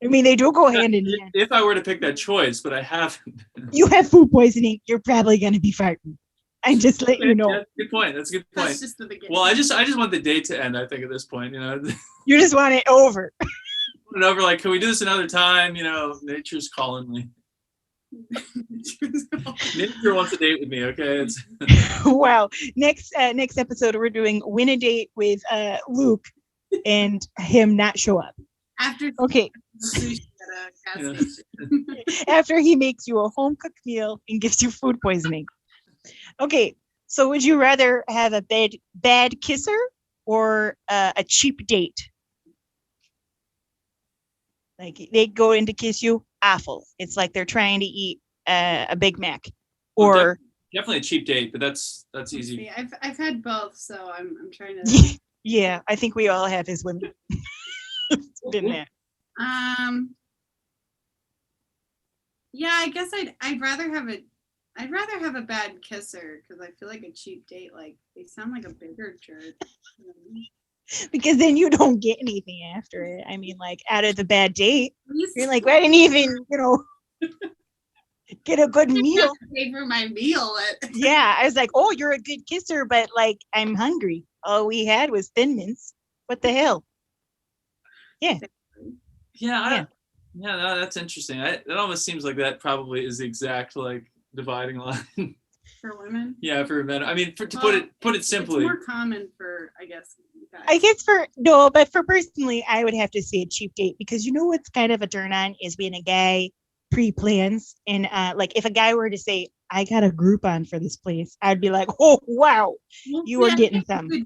mean, they do go hand in hand. If I were to pick that choice, but I haven't. You have food poisoning. You're probably going to be farting. I just let you know. That's a good point. That's just the beginning. Well, I just want the date to end. I think at this point, You just want it over. Want it over. Like, can we do this another time? Nature's calling me. Nature wants a date with me. Okay. Wow. Next episode, we're doing win a date with Luke and him not show up. After sushi at a gas station. After he makes you a home cooked meal and gives you food poisoning. Okay, so would you rather have a bad kisser or a cheap date? Like they go in to kiss you, awful. It's like they're trying to eat a Big Mac, or definitely a cheap date, but that's easy. See, I've had both, so I'm trying to. Yeah, I think we all have as women. Didn't it? Yeah, I guess I'd rather have a bad kisser because I feel like a cheap date, like they sound like a bigger jerk. Because then you don't get anything after it. I mean, like out of the bad date, you're like, I didn't even, get a good meal. Pay for my meal. Yeah, I was like, oh, you're a good kisser, but like, I'm hungry. All we had was Thin Mints. What the hell? Yeah. Yeah, no, that's interesting. That almost seems like that probably is the exact like dividing line for women. Yeah, for men. I mean, to put it simply, it's more common for, I guess. Guys. I guess but for personally, I would have to say a cheap date because you know what's kind of a turn on is when a guy pre-plans and like if a guy were to say, I got a Groupon for this place, I'd be like, oh wow, you are getting some. When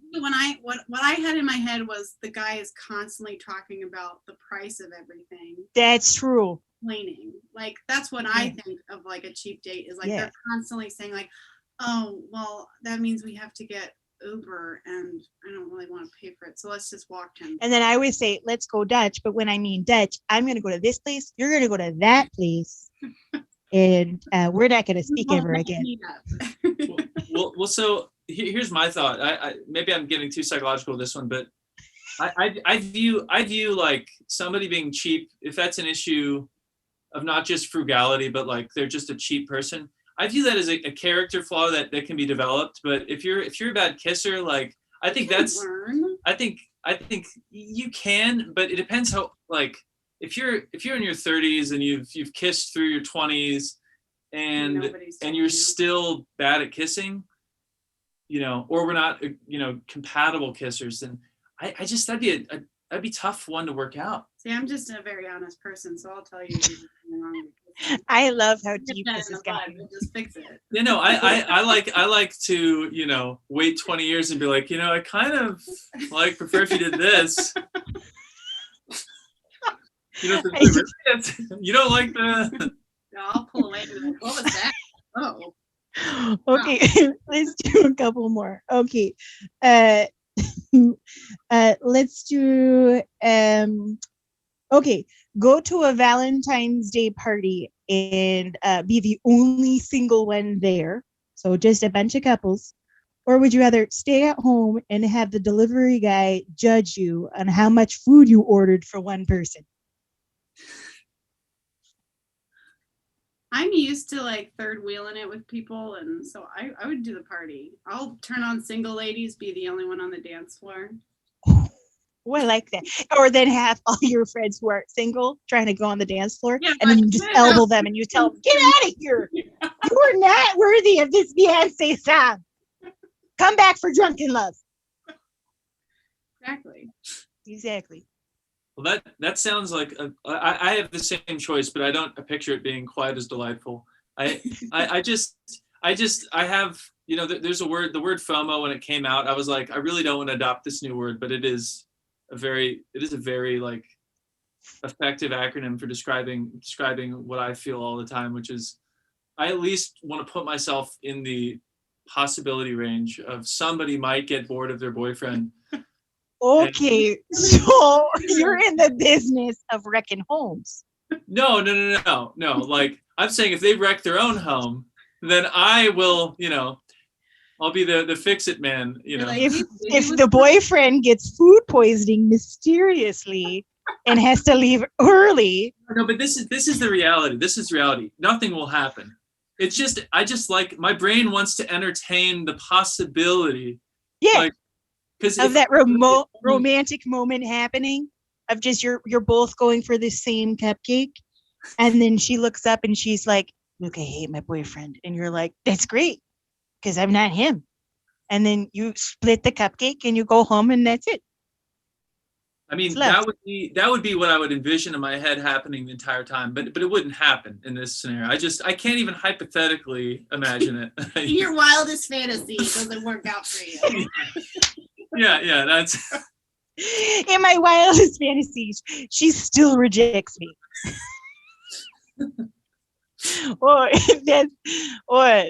what I had in my head was the guy is constantly talking about the price of everything. That's true. Complaining. Like that's what I think of like a cheap date is like they're constantly saying like, oh well, that means we have to get Uber and I don't really want to pay for it, so let's just walk 10 and then I always say let's go Dutch, but when I mean Dutch, I'm going to go to this place, you're going to go to that place, and we're not going to speak ever again. well so here's my thought. I maybe I'm getting too psychological with this one, but I view like somebody being cheap, if that's an issue of not just frugality but like they're just a cheap person, I view that as a character flaw that can be developed. But if you're a bad kisser, like I think I think you can, but it depends how, like if you're in your 30s and you've kissed through your 20s and you're still bad at kissing, or we're not compatible kissers, then I just that'd be tough one to work out. See, I'm just a very honest person, so I'll tell you. I love how deep this is going. Just fix it. I like to wait 20 years and be like, I kind of like prefer if you did this. You don't like the. I'll pull away. What was that? Oh. Okay, let's do a couple more. Okay, let's do okay, go to a Valentine's Day party and be the only single one there, so just a bunch of couples, or would you rather stay at home and have the delivery guy judge you on how much food you ordered for one person? I'm used to like third wheeling it with people, and so I would do the party. I'll turn on single ladies, be the only one on the dance floor. Oh, I like that. Or then have all your friends who are single trying to go on the dance floor, and then you just elbow them and you tell them, get out of here. You are not worthy of this Beyonce song. Come back for Drunken Love. Exactly. Well, that sounds like I have the same choice, but I don't picture it being quite as delightful. I have, there's a word, the word FOMO, when it came out, I was like, I really don't want to adopt this new word, but it is a very like effective acronym for describing what I feel all the time, which is I at least want to put myself in the possibility range of somebody might get bored of their boyfriend. Okay, so you're in the business of wrecking homes. No. Like I'm saying, if they wreck their own home, then I will, I'll be the fix-it man. If the boyfriend gets food poisoning mysteriously and has to leave early. No, but this is the reality. This is reality. Nothing will happen. It's just I just like my brain wants to entertain the possibility. Yeah. Like, of that romantic moment happening of just you're both going for the same cupcake, and then she looks up and she's like, look, I hate my boyfriend, and you're like, that's great because I'm not him, and then you split the cupcake and you go home and that's it. I mean, that would be what I would envision in my head happening the entire time, but it wouldn't happen in this scenario. I can't even hypothetically imagine it. In your wildest fantasy, it doesn't work out for you. Yeah, that's in my wildest fantasies, she still rejects me.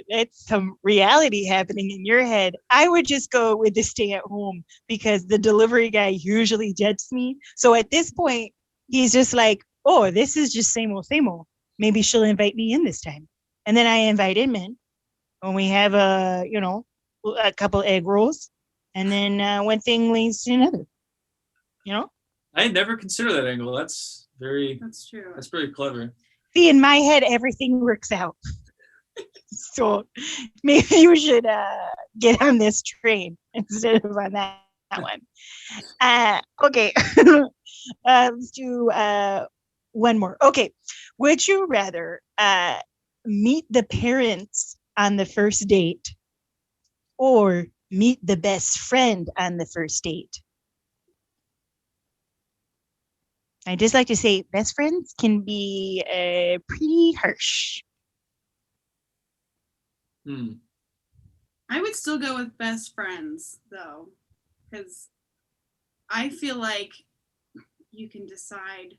That's some reality happening in your head. I would just go with the stay at home because the delivery guy usually judges me. So at this point, he's just like, oh, this is just same old, same old. Maybe she'll invite me in this time. And then I invite him in when we have a couple egg rolls. And then one thing leads to another. You know? I had never considered that angle. That's true. That's very clever. See, in my head, everything works out. So maybe you should get on this train instead of on that one. Okay. Let's do one more. Okay. Would you rather meet the parents on the first date or meet the best friend on the first date? I just like to say best friends can be pretty harsh. I would still go with best friends though, because I feel like you can decide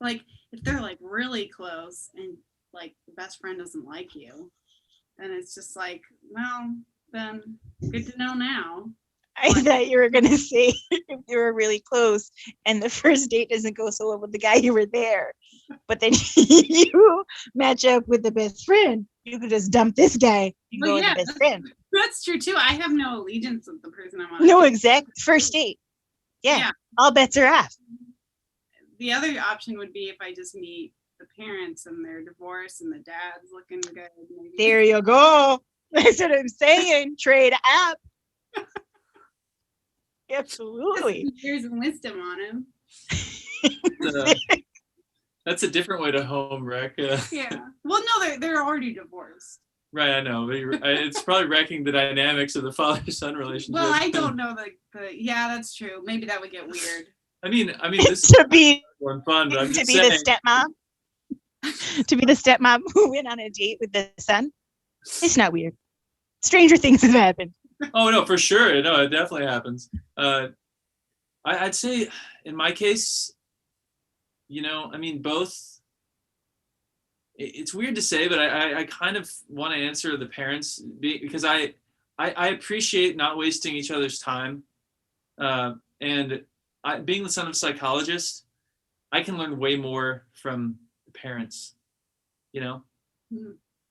like if they're like really close and like the best friend doesn't like you, then it's just like, well, then good to know now. I thought you were going to say if you were really close and the first date doesn't go so well with the guy you were there, but then you match up with the best friend, you could just dump this guy and go with the best friend. That's true too. I have no allegiance with the person I'm on. No, exactly. First date. Yeah. All bets are off. The other option would be if I just meet the parents and they're divorced and the dad's looking good. Maybe. There you go. That's what I'm saying. Trade up. Absolutely. Years of wisdom on him. That's a different way to home wreck. Yeah. Well, no, they're already divorced. Right, I know. But it's probably wrecking the dynamics of the father-son relationship. Well, I don't know yeah, that's true. Maybe that would get weird. I mean, this to be more fun, but I'm just saying. The stepmom. To be the stepmom who went on a date with the son. It's not weird. Stranger things have happened. Oh no, for sure. No, it definitely happens. I'd say in my case, I mean, both. It's weird to say, but I kind of want to answer the parents because I appreciate not wasting each other's time, and being the son of a psychologist, I can learn way more from the parents.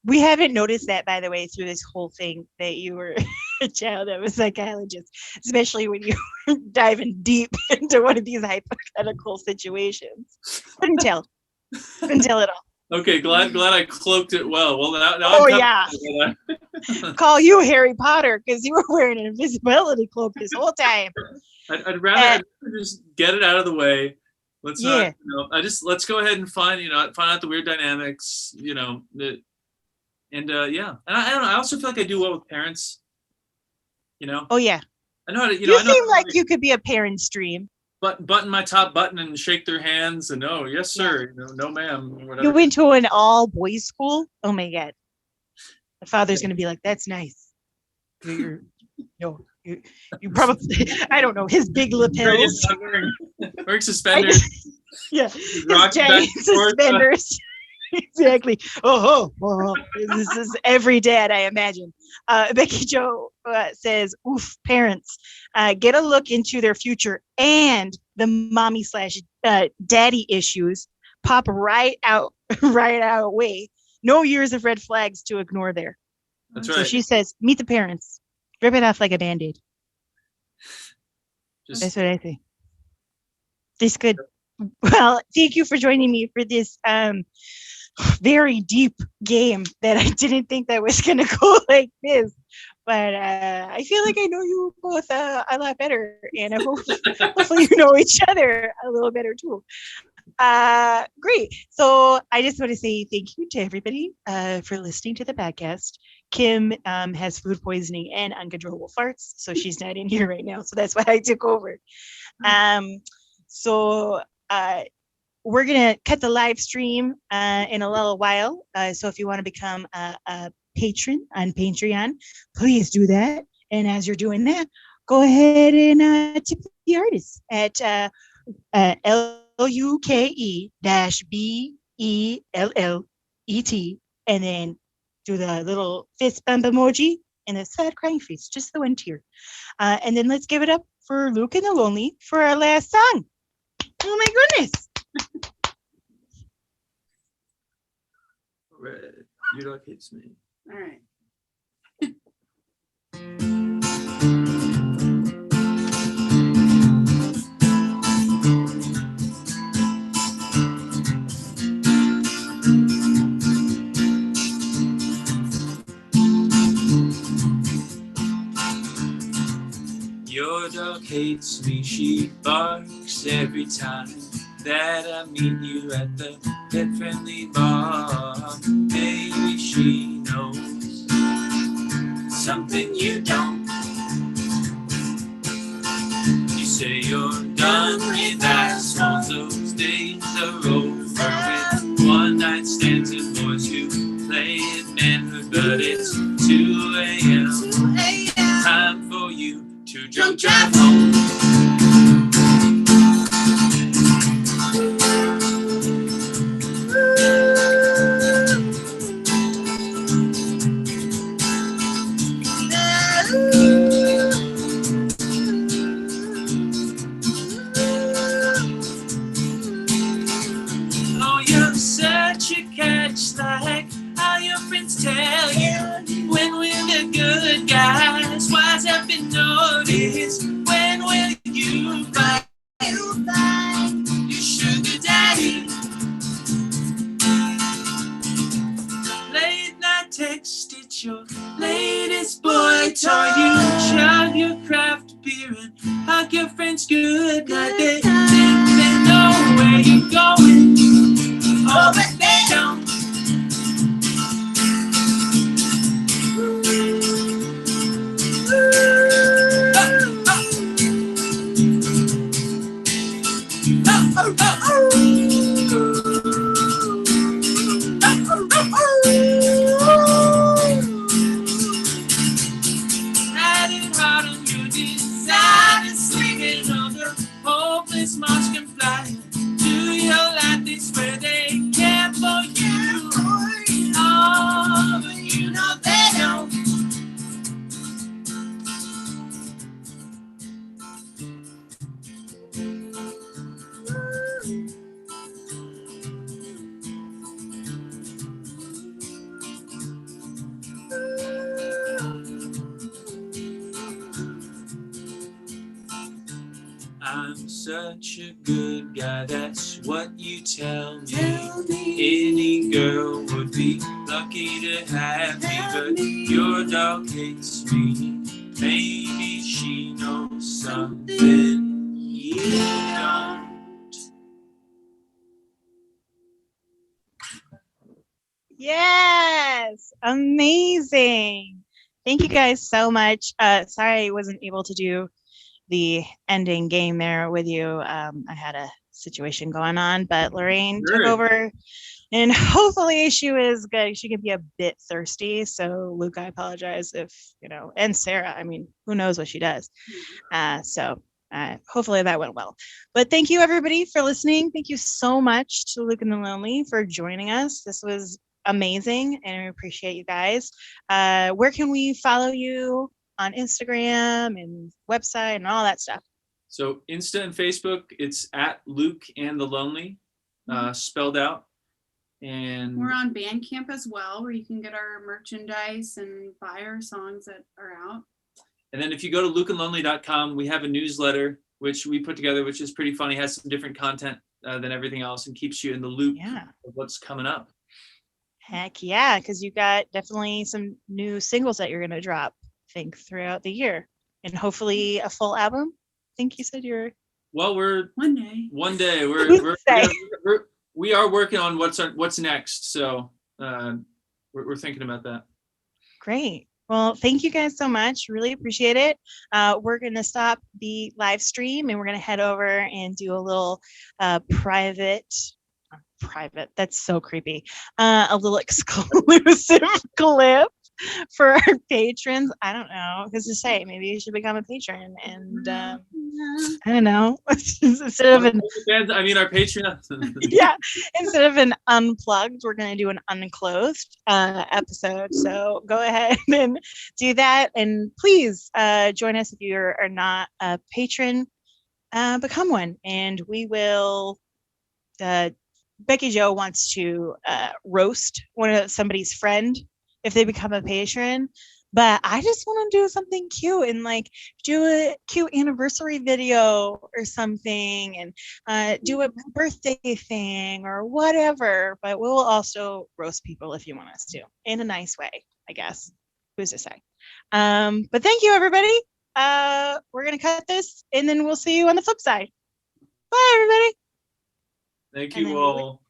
We haven't noticed that, by the way, through this whole thing that you were a child of a psychologist, especially when you were diving deep into one of these hypothetical situations. Couldn't tell at all. Okay, glad I cloaked it well. Well, now oh yeah. Call you Harry Potter because you were wearing an invisibility cloak this whole time. I'd rather just get it out of the way. Let's not. Let's go ahead and find out the weird dynamics. And yeah, and I don't know. I also feel like I do well with parents. Oh yeah. I know how to. You seem like you could be a parent's dream. Button my top button and shake their hands and yes sir, no ma'am. Whatever. You went to an all boys school. Oh my god. The father's gonna be like, that's nice. You probably I don't know his big lapels. Wearing suspenders. Yeah, his giant suspenders. Exactly. Oh, this is every dad, I imagine. Becky Jo says, oof, parents, get a look into their future and the mommy / daddy issues pop right out way. No years of red flags to ignore there. That's right. So she says, meet the parents. Rip it off like a Band-Aid. That's what I say. This good. Well, thank you for joining me for this very deep game that I didn't think that was going to go like this. But I feel like I know you both a lot better, and hopefully you know each other a little better too. Great. So I just want to say thank you to everybody for listening to the podcast. Kim has food poisoning and uncontrollable farts, so she's not in here right now. So that's why I took over. So we're going to cut the live stream in a little while. So if you want to become a patron on Patreon, please do that. And as you're doing that, go ahead and tip the artist at LUKE-BELLET, and then do the little fist bump emoji and the sad crying face, just the one tear. And then let's give it up for Luke and the Lonely for our last song. Oh my goodness. Red, your dog hates me. All right. dog hates me. She barks every time that I meet you at the pet-friendly bar. Maybe she knows something you don't. You say you're done with assholes. Those days are over with one-night stands and boys who play at manhood. But it's 2 a.m. Time for you to drunk drive home. Oh, you're such a catch, like how your friends tell you. When we're the good guys, why's that been noticed? When will you find your sugar daddy? Late night text, it's your latest boy toy. You chug your craft beer and hug your friends good night. They think they know where you're going, oh, but they don't. Had it hard on your desire, swinging on the hopeless march can fly to your life. They swear they care for you, oh, but you know they don't. I'm such a good guy, that's what you tell me. Any girl would be lucky to have me, but your dog hates me. Maybe she knows something you don't. Yes, amazing. Thank you guys so much. Sorry I wasn't able to do the ending game there with you. I had a situation going on, but Lorraine took over, and hopefully she was good. She could be a bit thirsty, so Luke, I apologize if, and Sarah, I mean, who knows what she does. So hopefully that went well. But thank you everybody for listening. Thank you so much to Luke and the Lonely for joining us. This was amazing, and we appreciate you guys. Where can we follow you on Instagram and website and all that stuff? So Insta and Facebook, it's at Luke and the Lonely, spelled out. And we're on Bandcamp as well, where you can get our merchandise and buy our songs that are out. And then if you go to lukeandlonely.com, we have a newsletter which we put together, which is pretty funny, has some different content than everything else, and keeps you in the loop of what's coming up. Heck yeah, because you got definitely some new singles that you're going to drop, I think, throughout the year, and hopefully a full album. I think you said you're. Well, we're one day. We are working on what's next, so we're thinking about that. Great. Well, thank you guys so much. Really appreciate it. We're going to stop the live stream, and we're going to head over and do a little private, that's so creepy, a little exclusive clip for our patrons. I don't know, because to say, maybe you should become a patron, and I don't know, instead of an our Patreon. Instead of an unplugged, we're going to do an unclosed episode. So go ahead and do that, and please join us if you are not a patron. Become one, and we will. Becky Jo wants to roast somebody's friend if they become a patron, but I just want to do something cute and like do a cute anniversary video or something, and do a birthday thing or whatever. But we'll also roast people if you want us to, in a nice way, I guess. Who's to say? But thank you, everybody. we're going to cut this and then we'll see you on the flip side. Bye, everybody. Thank you all.